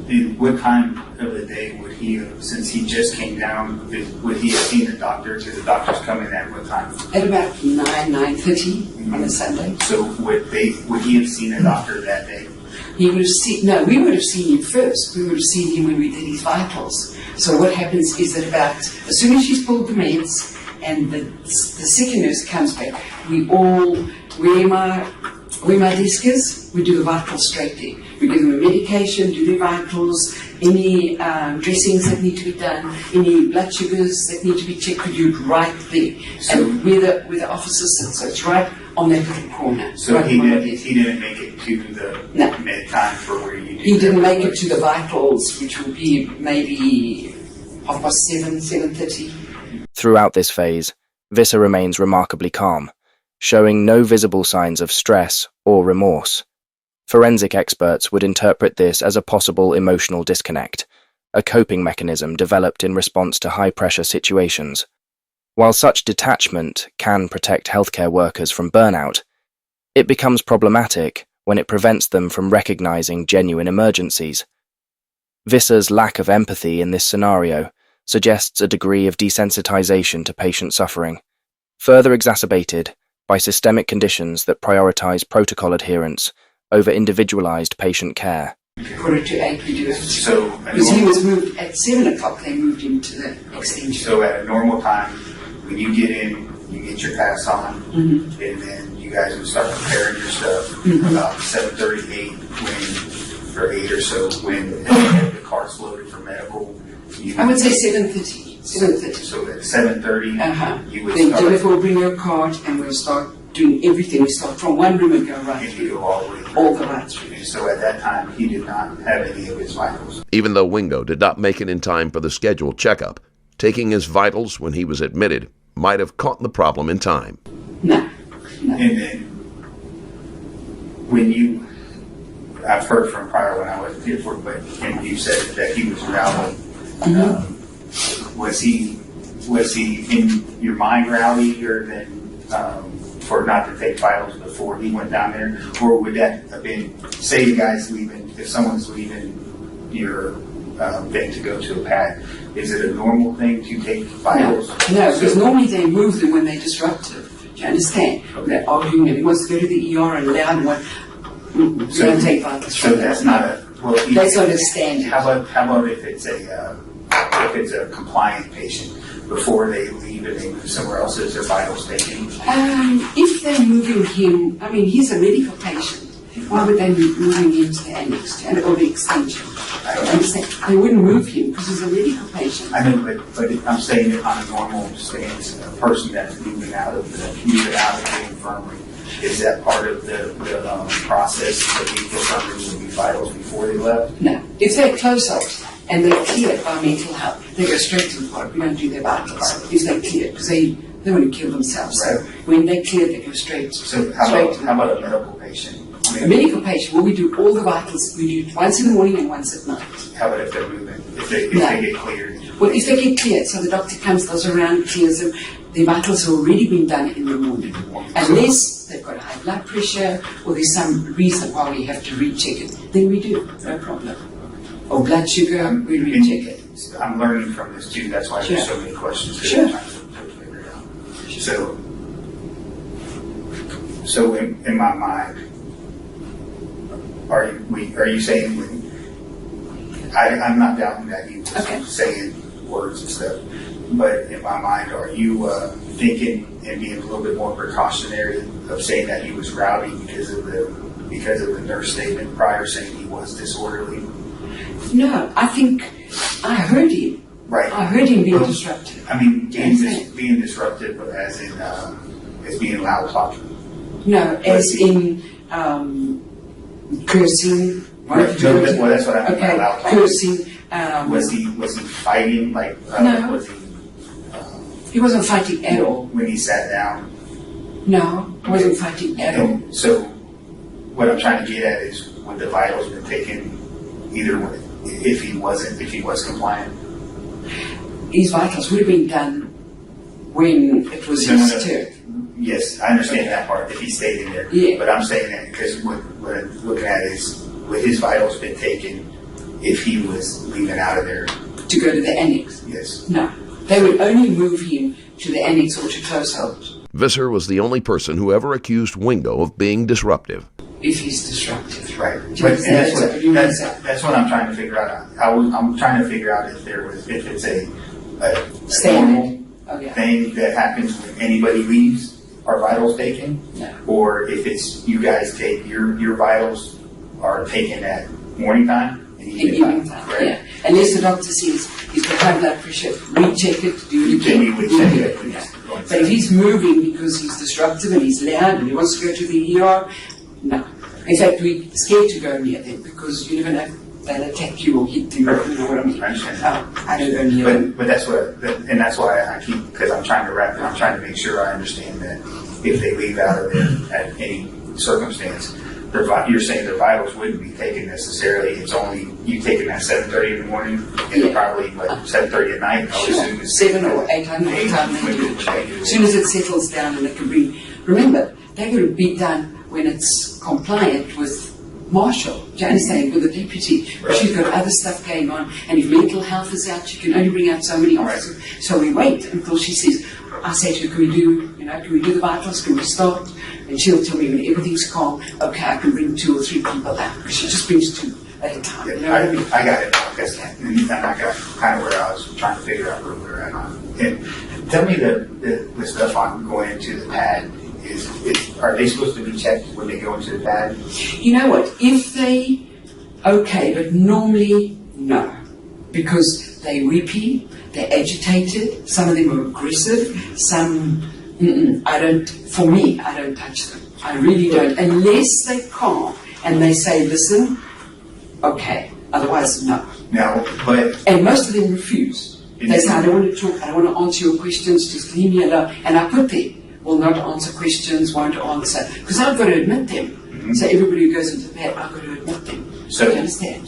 Speaker 5: And what time of the day would he have, since he just came down, would he have seen the doctor? Because the doctors come in at what time?
Speaker 3: At about 9:30 on a Sunday.
Speaker 5: So would he have seen a doctor that day?
Speaker 3: He would have seen, no, we would have seen him first. We would have seen him when we did his vitals. So what happens is that as soon as she's pulled the meds and the second nurse comes back, we all, where my desk is, we do the vitals straight there. We give them a medication, do the vitals, any dressings that need to be done, any blood sugars that need to be checked, we do it right there.
Speaker 5: So,
Speaker 3: and where the officers sit, so it's right on that little corner.
Speaker 5: So
Speaker 3: right
Speaker 5: he
Speaker 3: on my
Speaker 5: didn't
Speaker 3: desk.
Speaker 5: make it to the
Speaker 3: No.
Speaker 5: med time for where you did.
Speaker 3: He didn't make it to the vitals, which will be maybe 7:30, 7:30.
Speaker 1: Throughout this phase, Visser remains remarkably calm, showing no visible signs of stress or remorse. Forensic experts would interpret this as a possible emotional disconnect, a coping mechanism developed in response to high-pressure situations. While such detachment can protect healthcare workers from burnout, it becomes problematic when it prevents them from recognizing genuine emergencies. Visser's lack of empathy in this scenario suggests a degree of desensitization to patient suffering, further exacerbated by systemic conditions that prioritize protocol adherence over individualized patient care.
Speaker 3: 7:45 we do it.
Speaker 5: So,
Speaker 3: Because he was moved at 7 o'clock, they moved him to the extension.
Speaker 5: so at a normal time, when you get in, you get your pass on, and then you guys would start preparing your stuff about 7:38 or 8 or so when the cart's loaded for medical.
Speaker 3: I would say 7:30. 7:30.
Speaker 5: So at 7:30, you would
Speaker 3: Then
Speaker 5: start.
Speaker 3: Jennifer will bring her card and we'll start doing everything. We start from one room and go right
Speaker 5: And you
Speaker 3: through.
Speaker 5: go all the way through.
Speaker 3: All the way through.
Speaker 5: And so at that time, he did not have any of his vitals.
Speaker 4: Even though Wingo did not make it in time for the scheduled checkup, taking his vitals when he was admitted might have caught the problem in time.
Speaker 3: No.
Speaker 5: And then when you I've heard from prior when I was at the airport, but and you said that he was rowdy. Was he in your mind rowdier than for not to take vitals before he went down there, or would that have been, say the guy's leaving, if someone's leaving your thing to go to a pad, is it a normal thing to take vitals?
Speaker 3: No, because normally they move them when they're disruptive. Do you understand?
Speaker 5: Okay.
Speaker 3: They're arguing and he wants to go to the ER and loud and what. We don't take vitals.
Speaker 5: So that's not a
Speaker 3: that's not a standard.
Speaker 5: How about if it's a compliant patient before they leave and they move somewhere else? Is their vitals taken?
Speaker 3: If they're moving him, I mean, he's a medical patient. Why would they be moving him to the annex or the extension?
Speaker 5: I don't
Speaker 3: understand. They wouldn't move him because he's a medical patient.
Speaker 5: I know, but I'm saying that on a normal stance, a person that's moving out of the infirmary, is that part of the process that the infirmary would be vitals before they left?
Speaker 3: No. If they're close-ups and they're cleared by mental health, they go straight to the part. We don't do their vitals if they're cleared because they want to kill themselves.
Speaker 5: Right.
Speaker 3: So when they're cleared, they go straight.
Speaker 5: So how about a medical patient?
Speaker 3: A medical patient, well, we do all the vitals. We do it once in the morning and once at night.
Speaker 5: How about if they're moving? If they get cleared?
Speaker 3: Well, if they get cleared, so the doctor comes, goes around, clears them, the vitals have already been done in the morning. Unless they've got high blood pressure or there's some reason why we have to recheck it, then we do, no problem. Or blood sugar, we recheck it.
Speaker 5: I'm learning from this too, that's why there's so many questions.
Speaker 3: Sure.
Speaker 5: I'm trying to figure it out. So in my mind, are you saying I'm not doubting that he was saying words and stuff, but in my mind, are you thinking and being a little bit more precautionary of saying that he was rowdy because of the nurse statement prior saying he was disorderly?
Speaker 3: No, I think I heard him.
Speaker 5: Right.
Speaker 3: I heard him being disruptive.
Speaker 5: I mean, being disruptive as in as being loud talking.
Speaker 3: No, as in cursing.
Speaker 5: Right. No, well, that's what I mean by loud talking.
Speaker 3: Cursing.
Speaker 5: Was he fighting? Like
Speaker 3: no.
Speaker 5: Was
Speaker 3: he wasn't fighting at all.
Speaker 5: When he sat down?
Speaker 3: No, he wasn't fighting at all.
Speaker 5: So what I'm trying to get at is would the vitals been taken either way if he was compliant?
Speaker 3: His vitals would have been done when it was his turn.
Speaker 5: Yes, I understand that part, if he stayed in there.
Speaker 3: Yeah.
Speaker 5: But I'm saying that because what I'm looking at is would his vitals been taken if he was leaving out of there?
Speaker 3: To go to the annex?
Speaker 5: Yes.
Speaker 3: No. They would only move him to the annex or to close hold.
Speaker 4: Visser was the only person who ever accused Wingo of being disruptive.
Speaker 3: If he's disruptive.
Speaker 5: Right. But that's what I'm trying to figure out. I'm trying to figure out if it's a normal thing that happens when anybody leaves, are vitals taken?
Speaker 3: No. Or
Speaker 5: if it's you guys take your vitals are taken at morning time and evening time, right?
Speaker 3: Yeah. Unless the doctor says he's got high blood pressure, recheck it, do it again.
Speaker 5: Then you would check it.
Speaker 3: Yeah. But if he's moving because he's disruptive and he's loud and he wants to go to the ER, no. In fact, we're scared to go near them because you never know, they'll attack you or hit you, you know what I mean? I don't go near them.
Speaker 5: But that's why I keep, because I'm trying to make sure I understand that if they leave out of there at any circumstance, you're saying their vitals wouldn't be taken necessarily. It's only you taking at 7:30 in the morning and probably 7:30 at night. I would assume it's
Speaker 3: 7 or 8 time they do it. As soon as it settles down and it can be, remember, they're going to be done when it's compliant with Marshall, do you understand, with the deputy. Right. She's got other stuff going on, and if mental health is out, she can only bring out so many officers. Right. So we wait until she says, I say to her, can we do the vitals, can we start? And she'll tell me when everything's calm, okay, I can bring 2 or 3 people out, because she just brings 2 at a time.
Speaker 5: Yeah,
Speaker 3: you know what I mean?
Speaker 5: I got it. I got kind of where I was trying to figure out where we were at on. And tell me the stuff on going into the pad. Are they supposed to be checked when they go into the pad?
Speaker 3: You know what? If they, okay, but normally no, because they're weepy, they're agitated. Some of them are aggressive. Some, I don't touch them. I really don't, unless they're calm and they say, listen, okay. Otherwise, no. And most of them refuse. They say, I don't want to talk. I don't want to answer your questions. Just leave me alone. And I put there. Will not answer questions, won't answer. Because I've got to admit them. So everybody who goes into the pad, I got to admit them.
Speaker 5: So,
Speaker 3: you understand?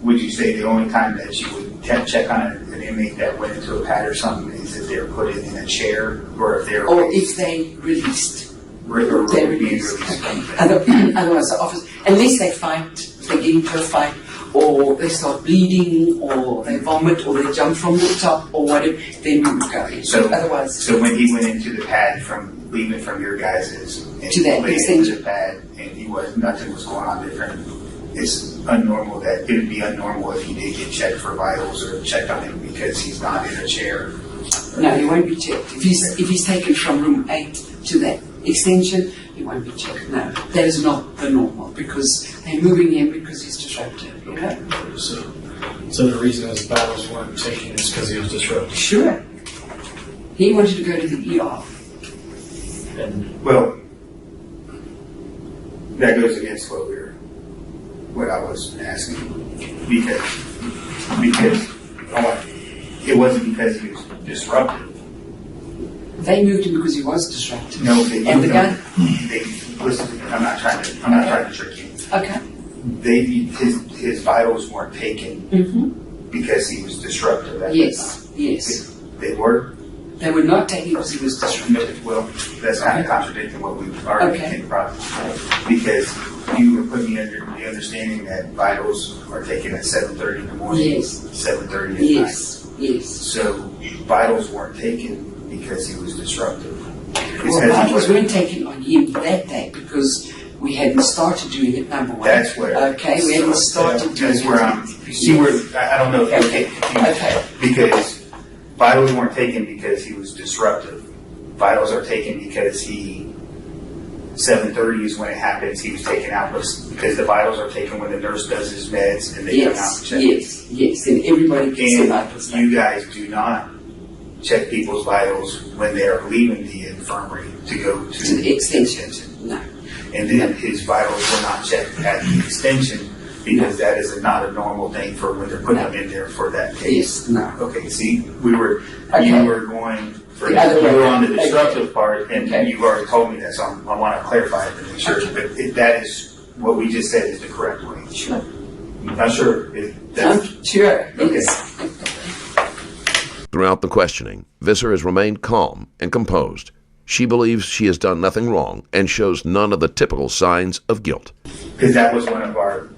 Speaker 5: Would you say the only time that you would check on an inmate that went into a pad or something is if they're put in a chair, or if they're
Speaker 3: if they released.
Speaker 5: or
Speaker 3: They're
Speaker 5: being
Speaker 3: released.
Speaker 5: released?
Speaker 3: Okay. Otherwise, the office, unless they fight, they get into a fight, or they start bleeding, or they vomit, or they jump from the top, or whatever, then we would go in. Otherwise,
Speaker 5: so when he went into the pad leaving from your guys's and
Speaker 3: To that
Speaker 5: went
Speaker 3: extent.
Speaker 5: into the pad and nothing was going on different, it's unnormal that it would be abnormal if he did get checked for vitals or checked on him because he's not in a chair.
Speaker 3: no, he won't be checked. If he's taken from room 8 to that extension, he won't be checked. No, that is not the normal, because they're moving him because he's disruptive. You know?
Speaker 2: So the reason his vitals weren't taken is because he was disrupted.
Speaker 3: Sure. He wanted to go to the ER.
Speaker 2: And
Speaker 5: Well, that goes against what I was asking, because it wasn't because he was disruptive.
Speaker 3: They moved him because he was disruptive.
Speaker 5: No, they
Speaker 3: And the guy.
Speaker 5: listen. I'm not trying to trick you.
Speaker 3: Okay.
Speaker 5: His vitals weren't taken
Speaker 3: Mm-hmm.
Speaker 5: because he was disruptive. At
Speaker 3: Yes.
Speaker 5: the time.
Speaker 3: Yes.
Speaker 5: They were.
Speaker 3: They were not taken because he was disruptive.
Speaker 5: Well, that's kind of contradicting what we've already
Speaker 3: Okay.
Speaker 5: came about, because you were putting me under the understanding that vitals are taken at 7:30 in the morning.
Speaker 3: Yes.
Speaker 5: 7:30 at
Speaker 3: Yes. Yes.
Speaker 5: So vitals weren't taken because he was disruptive.
Speaker 3: Well, vitals weren't taken on him that day because we hadn't started doing it, number one.
Speaker 5: That's where.
Speaker 3: Okay, we hadn't started doing
Speaker 5: That's
Speaker 3: it.
Speaker 5: where I don't know if you're getting confused.
Speaker 3: Okay.
Speaker 5: Because vitals weren't taken because he was disruptive. Vitals are taken because 7:30 is when it happens. He was taken out because the vitals are taken when the nurse does his meds and they come out and check.
Speaker 3: Yes, and everybody gets their vitals.
Speaker 5: And you guys do not check people's vitals when they are leaving the infirmary to go
Speaker 3: To the extension. No.
Speaker 5: And then his vitals were not checked at the extension because that is not a normal thing for when they're putting them in there for that case.
Speaker 3: Yes, no.
Speaker 5: Okay, see, you were going for
Speaker 3: The other way
Speaker 5: on the
Speaker 3: around.
Speaker 5: disruptive part, and
Speaker 3: Okay.
Speaker 5: you've already told me that, so I want to clarify it to make sure.
Speaker 3: Okay.
Speaker 5: But that is what we just said is the correct way.
Speaker 3: Sure.
Speaker 5: I'm not sure if that's
Speaker 3: I'm sure.
Speaker 5: Okay.
Speaker 3: Yes.
Speaker 4: Throughout the questioning, Visser has remained calm and composed. She believes she has done nothing wrong and shows none of the typical signs of guilt.
Speaker 5: because that was one of our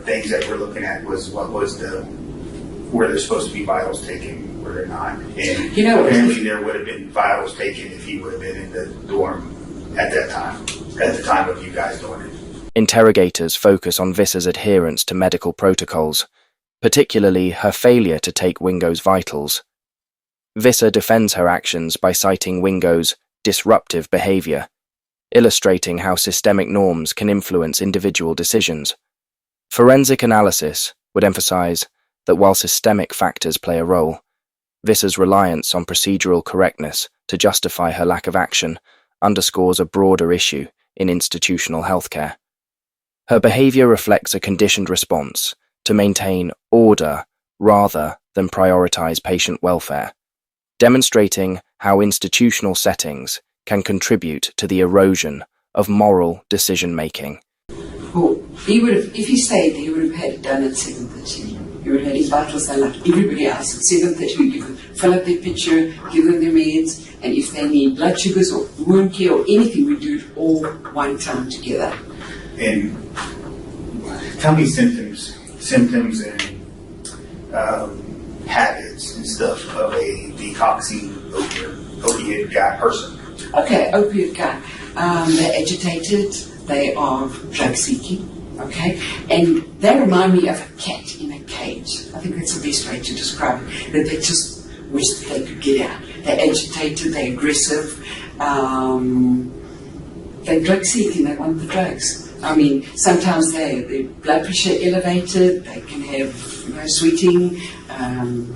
Speaker 5: things that we're looking at was where there's supposed to be vitals taken, where they're not. And apparently there would have been vitals taken if he would have been in the dorm at that time, at the time of you guys doing it.
Speaker 1: Interrogators focus on Visser's adherence to medical protocols, particularly her failure to take Wingo's vitals. Visser defends her actions by citing Wingo's disruptive behavior, illustrating how systemic norms can influence individual decisions. Forensic analysis would emphasize that while systemic factors play a role, Visser's reliance on procedural correctness to justify her lack of action underscores a broader issue in institutional healthcare. Her behavior reflects a conditioned response to maintain order rather than prioritize patient welfare, demonstrating how institutional settings can contribute to the erosion of moral decision-making.
Speaker 3: Well, he would have, if he stayed, he would have had it done at 7:30. He would have had his vitals done like everybody else at 7:30. You could fill up their picture, give them their meds, and if they need blood sugars or wound care or anything, we do it all one time together.
Speaker 5: And tell me symptoms and habits and stuff of a detoxing opiate guy person.
Speaker 3: Okay, opiate guy. They're agitated, they are drug seeking, okay? And they remind me of a cat in a cage. I think that's the best way to describe it. That they just wish that they could get out. They're agitated, they're aggressive, they're drug seeking, they want the drugs. I mean, sometimes their blood pressure elevated, they can have sweating, and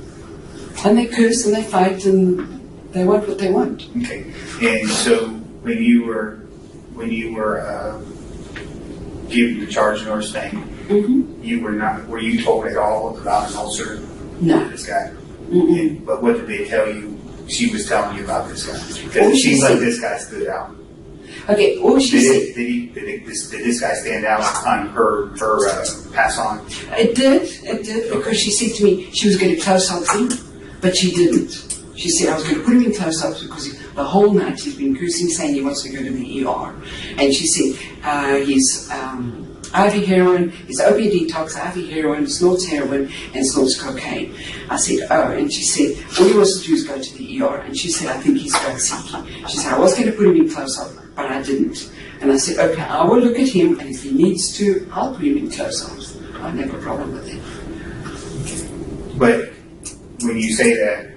Speaker 3: they curse and they fight and they want what they want.
Speaker 5: Okay, and so when you were given the charge nurse thing, were you told at all about an ulcer?
Speaker 3: No.
Speaker 5: This guy.
Speaker 3: Mm-mm.
Speaker 5: But what did they tell you? She was telling you about this guy
Speaker 3: All
Speaker 5: because it
Speaker 3: she
Speaker 5: seems like
Speaker 3: said-
Speaker 5: this guy stood out.
Speaker 3: Okay, all she said.
Speaker 5: Did this guy stand out on her pass on?
Speaker 3: It did, because she said to me she was going to close-up him, but she didn't. She said, I was going to put him in close-ups because the whole night he's been cursing, saying he wants to go to the ER. And she said, he's IV heroin, he's opiate detox, IV heroin, snorts heroin, and snorts cocaine. I said, oh, and she said, all he wants to do is go to the ER. And she said, I think he's drug seeking. She said, I was going to put him in close-up, but I didn't. And I said, okay, I will look at him, and if he needs to, I'll put him in close-ups. I have no problem with it.
Speaker 5: But when you say that,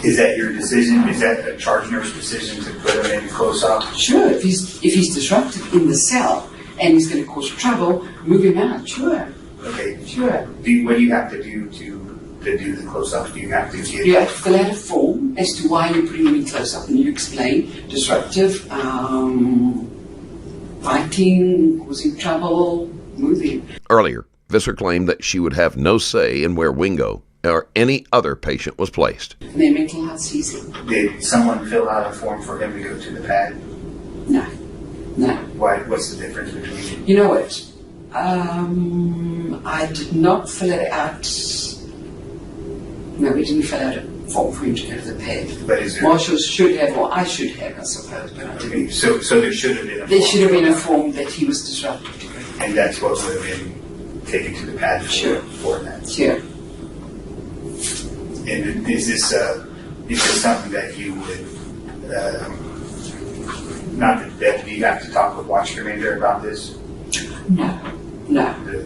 Speaker 5: is that your decision? Is that the charge nurse decision to put him in close-up?
Speaker 3: Sure, if he's disruptive in the cell and he's going to cause trouble, move him out. Sure.
Speaker 5: Okay.
Speaker 3: Sure.
Speaker 5: What do you have to do to do the close-up? Do you have to get?
Speaker 3: You have to fill out a form as to why you're putting him in close-up, and you explain disruptive, fighting, causing trouble, move him.
Speaker 4: Earlier, Visser claimed that she would have no say in where Wingo or any other patient was placed.
Speaker 3: And their mental health sees him.
Speaker 5: Did someone fill out a form for him to go to the pad?
Speaker 3: No.
Speaker 5: Why? What's the difference between?
Speaker 3: You know what? I did not fill it out. No, we didn't fill out a form for him to go to the pad.
Speaker 5: But is there?
Speaker 3: Marshals should have, or I should have, I suppose, but I didn't.
Speaker 5: Okay, so there should have been a
Speaker 3: There
Speaker 5: form.
Speaker 3: should have been a form that he was disruptive to go.
Speaker 5: And that's what would have been taken to the pad for that.
Speaker 3: Sure.
Speaker 5: And is this something that you would, not that you have to talk with Watch Commander about this?
Speaker 3: No.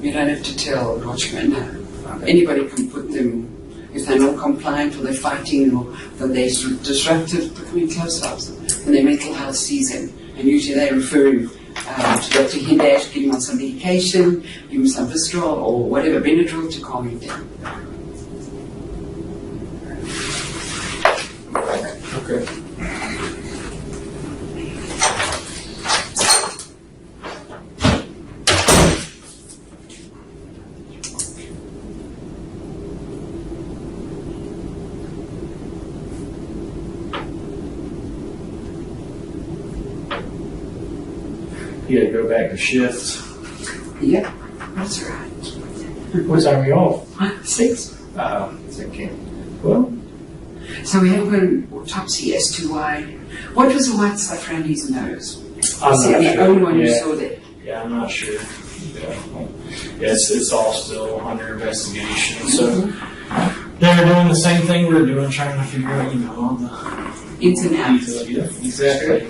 Speaker 3: You don't have to tell the watchman, no. Anybody can put them, if they're not compliant or they're fighting or they're disruptive, put them in close-ups. And their mental health sees him. And usually they refer him to Dr. Hindash, give him on some medication, give him some Visceral or whatever, Benadryl to calm him down.
Speaker 2: Okay. You gotta go back to shift.
Speaker 3: Yep, that's right.
Speaker 2: What time are you off?
Speaker 3: 6.
Speaker 2: Okay. Well,
Speaker 3: So we have an autopsy as to why. What was the white stuff around his nose?
Speaker 2: I'm
Speaker 3: See,
Speaker 2: not
Speaker 3: I'm the
Speaker 2: sure.
Speaker 3: only one who
Speaker 2: Yeah.
Speaker 3: saw that.
Speaker 2: Yeah, I'm not sure. Yeah, it's all still under investigation. So they're doing the same thing we're doing, trying to figure out, all the
Speaker 3: Ins and outs.
Speaker 2: details. Yeah, exactly.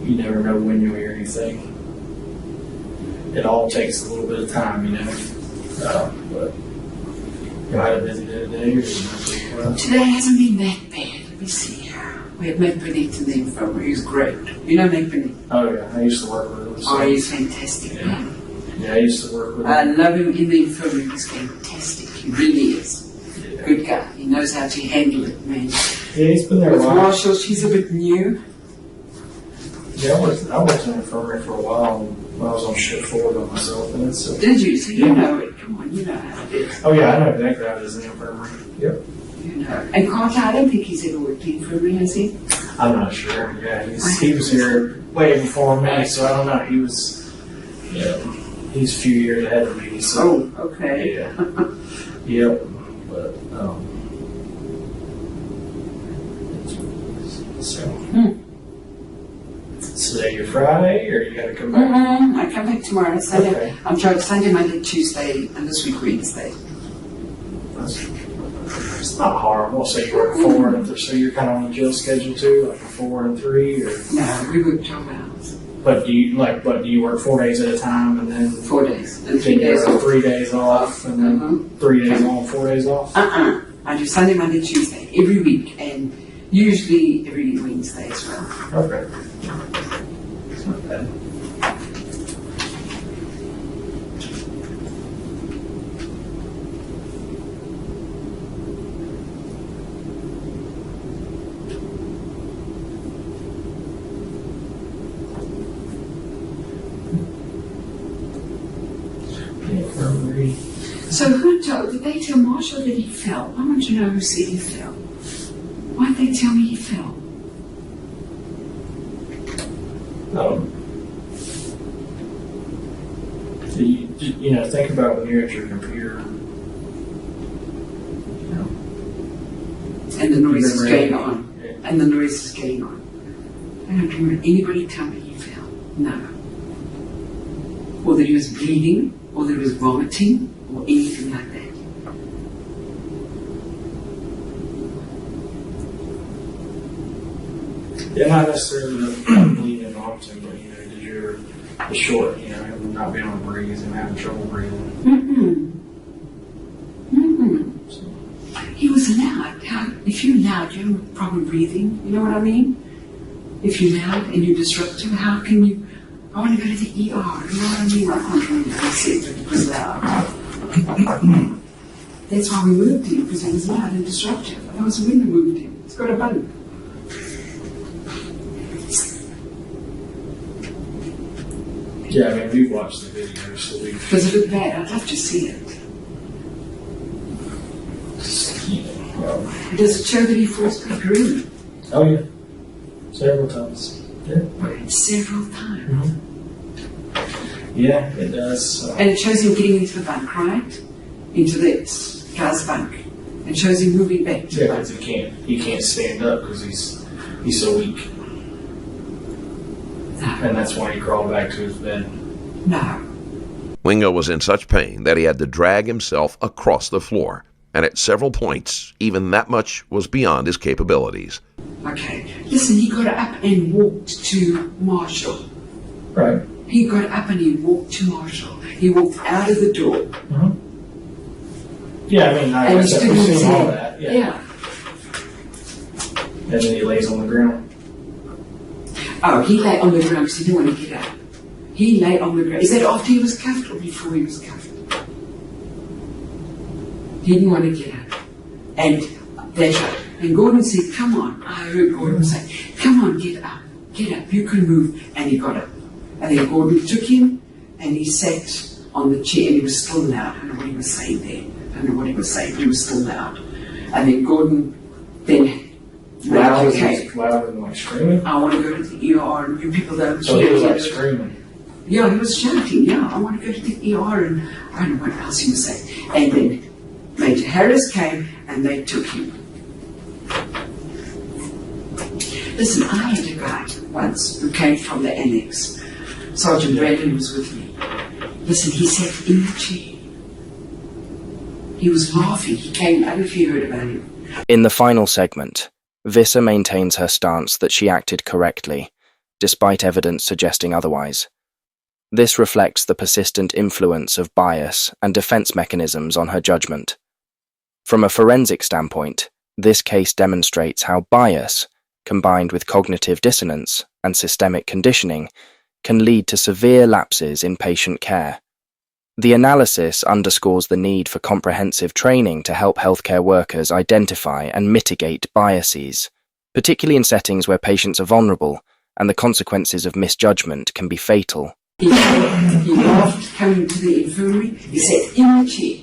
Speaker 2: You never know when you'll hear anything. It all takes a little bit of time, but you had a busy day today, or
Speaker 3: Today hasn't been that bad. Let me see. We had Mac Bennett in the infirmary. He's great. You know Mac Bennett?
Speaker 2: Oh yeah, I used to work with him. So.
Speaker 3: Oh, he's fantastic, man.
Speaker 2: Yeah, I used to work with him.
Speaker 3: I love him in the infirmary. He's fantastic. He really is.
Speaker 2: Yeah.
Speaker 3: Good guy. He knows how to handle it, man.
Speaker 2: Yeah, he's been there a
Speaker 3: With
Speaker 2: while.
Speaker 3: Marshall, she's a bit new.
Speaker 2: Yeah, I worked in the infirmary for a while when I was on shift 4 by myself. And it's,
Speaker 3: Did you? So you
Speaker 2: Yeah.
Speaker 3: know it. Come on, you know how it is.
Speaker 2: oh yeah, I know exactly how it is in the infirmary. Yep.
Speaker 3: You know. And Carter, I don't think he's ever worked in the infirmary, has he?
Speaker 2: I'm not sure. Yeah, he was here way before me, so I don't know. He's a few years ahead of me. So
Speaker 3: Oh, okay.
Speaker 2: yeah, yep. But so today your Friday, or you got to come back?
Speaker 3: I come back tomorrow, Sunday.
Speaker 2: Okay.
Speaker 3: I'm trying Sunday, Monday, Tuesday, and this week Wednesday.
Speaker 2: It's not horrible. So you work 4 and 3, so you're kind of on a jail schedule too, like a 4 and 3, or.
Speaker 3: No, we work 12 hours.
Speaker 2: But do you work 4 days at a time, and then
Speaker 3: 4 days. And 3
Speaker 2: then you
Speaker 3: days
Speaker 2: have
Speaker 3: off.
Speaker 2: 3 days off, and then 3 days on, 4 days off?
Speaker 3: I do Sunday, Monday, Tuesday, every week, and usually every Wednesday as well.
Speaker 2: Okay. It's not bad.
Speaker 3: So who told, did they tell Marshall that he fell? I want to know who said he fell. Why'd they tell me he fell?
Speaker 2: Think about when you're at your computer.
Speaker 3: And the noise is going on.
Speaker 2: Yeah.
Speaker 3: And the noise is going on. I don't remember anybody tell me he fell. No. Or that he was bleeding, or that he was vomiting, or anything like that.
Speaker 2: Yeah, not necessarily the bleeding and vomiting, but did your the short, him not being able to breathe and having trouble breathing. So,
Speaker 3: He was loud. If you're loud, you have problem breathing. You know what I mean? If you're loud and you're disruptive, how can you? I want to go to the ER. You know what I mean? I can't remember what I said, but it was loud. That's why we moved him, because he was loud and disruptive. That was when we moved him. It's got a bug.
Speaker 2: yeah, I mean, we've watched the video, so we've.
Speaker 3: Does it look bad? I'd love to see it. Does it show that he falls back really?
Speaker 2: Oh yeah, several times. Yeah.
Speaker 3: Several times.
Speaker 2: Mm-hmm. Yeah, it does.
Speaker 3: And it shows him getting into the bunk, right? Into the guy's bunk. And shows him moving back to the bunk.
Speaker 2: Because he can't stand up because he's so weak.
Speaker 3: No.
Speaker 2: And that's why he crawled back to his bed.
Speaker 3: No.
Speaker 4: Wingo was in such pain that he had to drag himself across the floor, and at several points, even that much was beyond his capabilities.
Speaker 3: Okay. Listen, he got up and walked to Marshall.
Speaker 2: Right.
Speaker 3: He got up and he walked to Marshall. He walked out of the door.
Speaker 2: Mm-hmm. Yeah, I mean,
Speaker 3: And he stood in
Speaker 2: we've
Speaker 3: his
Speaker 2: seen all
Speaker 3: head.
Speaker 2: that.
Speaker 3: Yeah.
Speaker 2: And then he lays on the ground.
Speaker 3: Oh, he lay on the ground because he didn't want to get up. He lay on the ground. Is that after he was cuffed or before he was cuffed? He didn't want to get up. And that's right. And Gordon said, come on. I heard Gordon say, come on, get up. Get up. You can move. And he got up. And then Gordon took him and he sat on the chair and he was still loud. I don't know what he was saying there. I don't know what he was saying, but he was still loud. And then Gordon
Speaker 2: Loud
Speaker 3: okay.
Speaker 2: and like screaming.
Speaker 3: I want to go to the ER and you people don't
Speaker 2: So he was like screaming.
Speaker 3: Yeah, he was shouting, yeah, I want to go to the ER and I don't know what else he was saying. And then Major Harris came and they took him. Listen, I had a guy once who came from the annex. Sergeant Brandon was with me. Listen, he sat in the chair. He was laughing. He came, I don't know if you heard about him.
Speaker 1: In the final segment, Visser maintains her stance that she acted correctly, despite evidence suggesting otherwise. This reflects the persistent influence of bias and defense mechanisms on her judgment. From a forensic standpoint, this case demonstrates how bias, combined with cognitive dissonance and systemic conditioning, can lead to severe lapses in patient care. The analysis underscores the need for comprehensive training to help healthcare workers identify and mitigate biases, particularly in settings where patients are vulnerable and the consequences of misjudgment can be fatal.
Speaker 3: He laughed coming to the infirmary. He sat in the chair.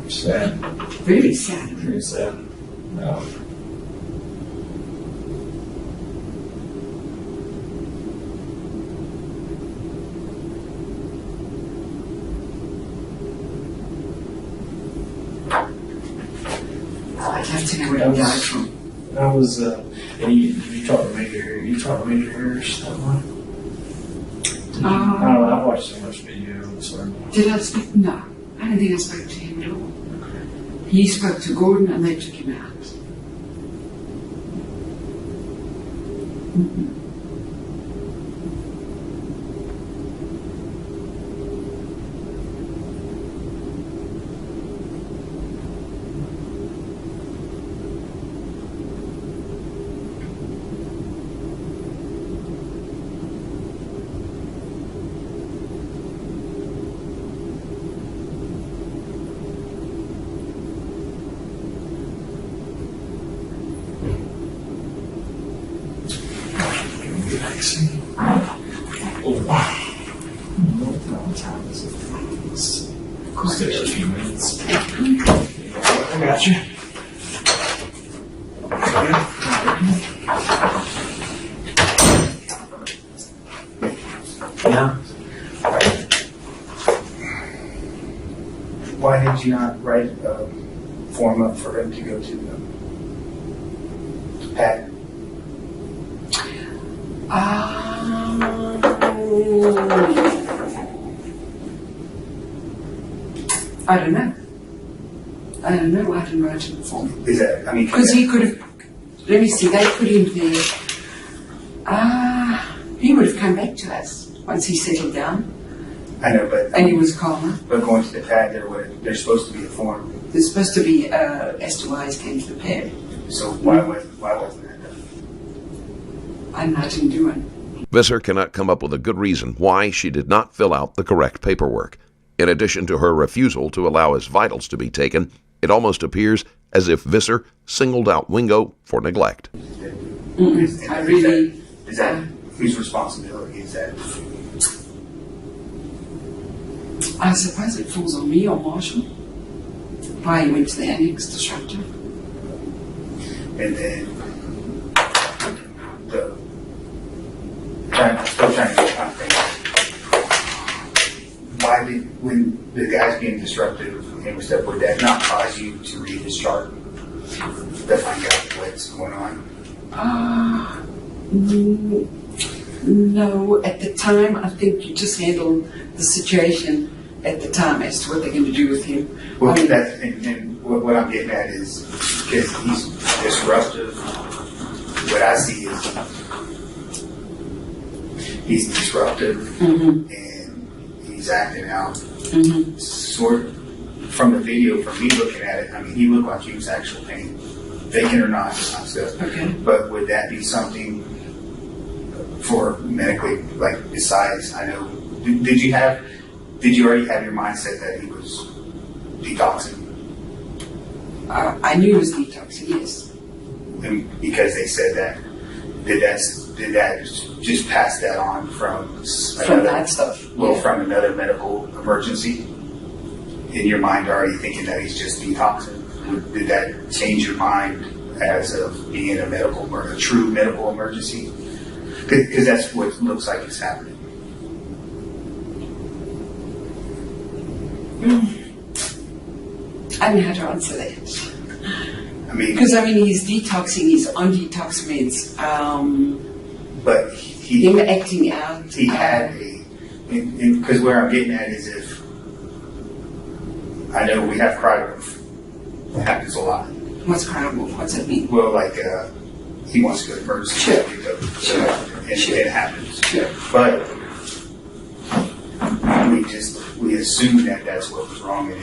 Speaker 2: Sad.
Speaker 3: Very sad.
Speaker 2: Very sad. No.
Speaker 3: I'd love to know where he died from.
Speaker 2: I was, and you talked to Major Harris. You talked to Major Harris that one? I don't know. I've watched so much video. So.
Speaker 3: Did I speak? No. I don't think I spoke to him at all. He spoke to Gordon and they took him out.
Speaker 2: Relaxing. Oh, what time is it? Still a few minutes. I got you.
Speaker 5: Why did you not write a form up for him to go to Pat?
Speaker 3: I don't know. I didn't write him a form.
Speaker 5: Is that, I mean,
Speaker 3: Because he could have, let me see, they put him there. He would have come back to us once he settled down.
Speaker 5: I know, but
Speaker 3: And he was calmer.
Speaker 5: but going to the pad, there's supposed to be a form.
Speaker 3: There's supposed to be as to why he came to the pad.
Speaker 5: So why wasn't that done?
Speaker 3: I didn't do it.
Speaker 4: Visser cannot come up with a good reason why she did not fill out the correct paperwork. In addition to her refusal to allow his vitals to be taken, it almost appears as if Visser singled out Wingo for neglect.
Speaker 3: I really...
Speaker 5: Is that whose responsibility is that?
Speaker 3: I suppose it falls on me or Marshall. Why he went to the annex disruptive.
Speaker 5: And then still trying to get something. Why did, when the guy's being disruptive and stuff, would that not cause you to read his chart to find out what's going on?
Speaker 3: No, at the time, I think you just handled the situation at the time as to what they're going to do with him.
Speaker 5: Well,
Speaker 3: I mean,
Speaker 5: that's, and what I'm getting at is because he's disruptive. What I see is he's disruptive and he's acting out. Sort of, from the video, from me looking at it, I mean, he looked like he was actual pain, faking or not, stuff.
Speaker 3: Okay.
Speaker 5: But would that be something for medically, like besides? I know. Did you already have your mindset that he was detoxing?
Speaker 3: I knew it was detoxing, yes.
Speaker 5: And because they said that, did that just pass that on from
Speaker 3: That stuff.
Speaker 5: Well, from another medical emergency? In your mind, already thinking that he's just detoxing? Did that change your mind as of being a true medical emergency? Because that's what it looks like is happening.
Speaker 3: I don't know how to answer that.
Speaker 5: I mean,
Speaker 3: Because, he's detoxing, he's on detox meds.
Speaker 5: but
Speaker 3: Him acting out.
Speaker 5: he had because where I'm getting at is if I know we have cry wolf. It happens a lot.
Speaker 3: What's credible? What's that mean?
Speaker 5: Well, like he wants to go to emergency.
Speaker 3: Sure.
Speaker 5: And it happens.
Speaker 3: Sure.
Speaker 5: But we assume that that's what was wrong, and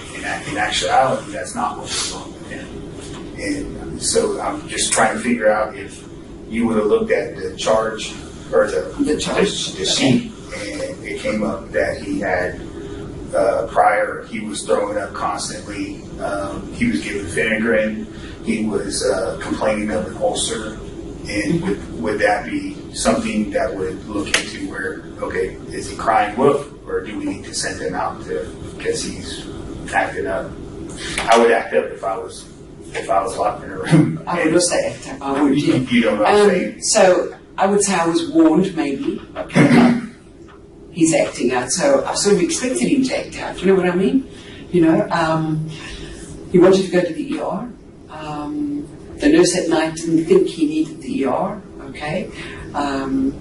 Speaker 5: in actuality, that's not what was wrong with him. And so I'm just trying to figure out if you would have looked at the charge or the sheet, and it came up that he had prior, he was throwing up constantly. He was given Phenergan. He was complaining of an ulcer. And would that be something that would look into where, okay, is he crying wolf, or do we need to send him out because he's acting up? I would act up if I was locked in a room.
Speaker 3: I would also act up. I would, yeah.
Speaker 5: You know what I'm saying?
Speaker 3: So I would say I was warned, maybe. Okay. He's acting out, so I sort of expected him to act out. You know what I mean? He wanted to go to the ER. The nurse at night didn't think he needed the ER, okay? And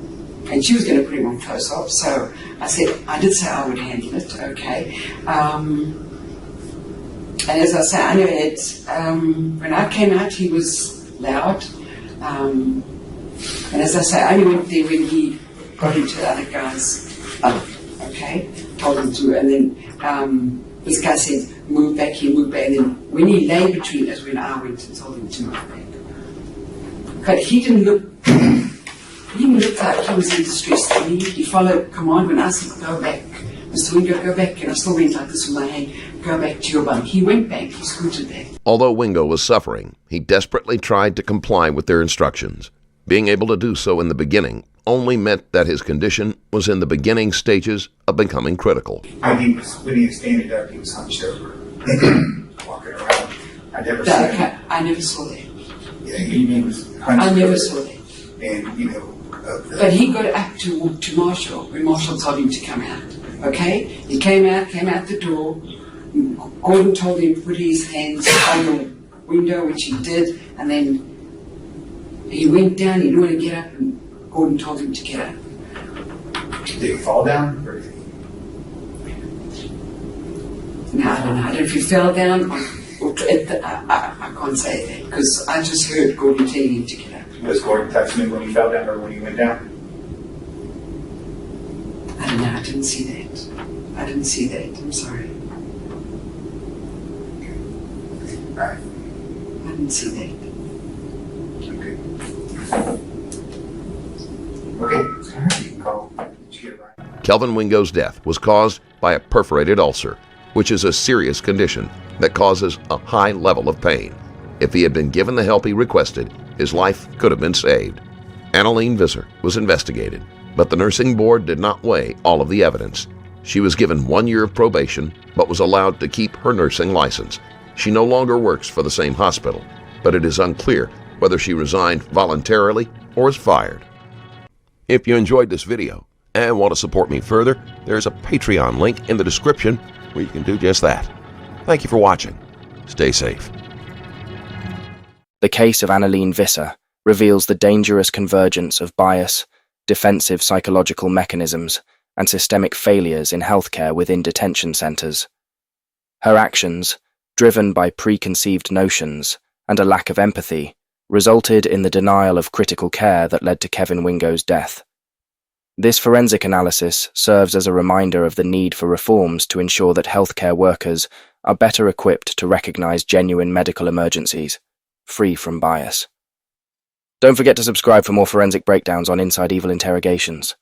Speaker 3: she was going to put him on close-up, so I did say I would handle it, okay? And as I say, I knew it, when I came out, he was loud. And as I say, I only went there when he got into the other guy's okay? Told him to, and then this guy said, move back here, move back. And then when he lay between us, when I went and told him to move back. But he didn't look like he was in distress to me. He followed command when I said, go back. Mr. Wingo, go back. And I still went like this with my hand, go back to your bunk. He went back, he scooted back.
Speaker 4: Although Wingo was suffering, he desperately tried to comply with their instructions. Being able to do so in the beginning only meant that his condition was in the beginning stages of becoming critical.
Speaker 5: When he was standing up, he was hunched over, walking around. I never saw that.
Speaker 3: I never saw that.
Speaker 5: Yeah, he was hunched over.
Speaker 3: I never saw that.
Speaker 5: And,
Speaker 3: but he got up to walk to Marshall when Marshall told him to come out. Okay? He came out the door, Gordon told him to put his hands on the window, which he did, and then he went down, he didn't want to get up, and Gordon told him to get up.
Speaker 5: Did he fall down? Or
Speaker 3: No, I don't know. I don't know if he fell down or I can't say that because I just heard Gordon telling him to get up.
Speaker 5: was Gordon texting him when he fell down or when he went down?
Speaker 3: I don't know. I didn't see that. I didn't see that. I'm sorry.
Speaker 5: All right.
Speaker 3: I didn't see that.
Speaker 5: Okay. Okay. All right. You can call. Did you get it right?
Speaker 4: Kevin Wingo's death was caused by a perforated ulcer, which is a serious condition that causes a high level of pain. If he had been given the help he requested, his life could have been saved. Annalene Visser was investigated, but the nursing board did not weigh all of the evidence. She was given 1 year of probation, but was allowed to keep her nursing license. She no longer works for the same hospital, but it is unclear whether she resigned voluntarily or was fired. If you enjoyed this video and want to support me further, there's a Patreon link in the description where you can do just that. Thank you for watching. Stay safe.
Speaker 1: The case of Annalene Visser reveals the dangerous convergence of bias, defensive psychological mechanisms, and systemic failures in healthcare within detention centers. Her actions, driven by preconceived notions and a lack of empathy, resulted in the denial of critical care that led to Kevin Wingo's death. This forensic analysis serves as a reminder of the need for reforms to ensure that healthcare workers are better equipped to recognize genuine medical emergencies, free from bias. Don't forget to subscribe for more forensic breakdowns on Inside Evil Interrogations.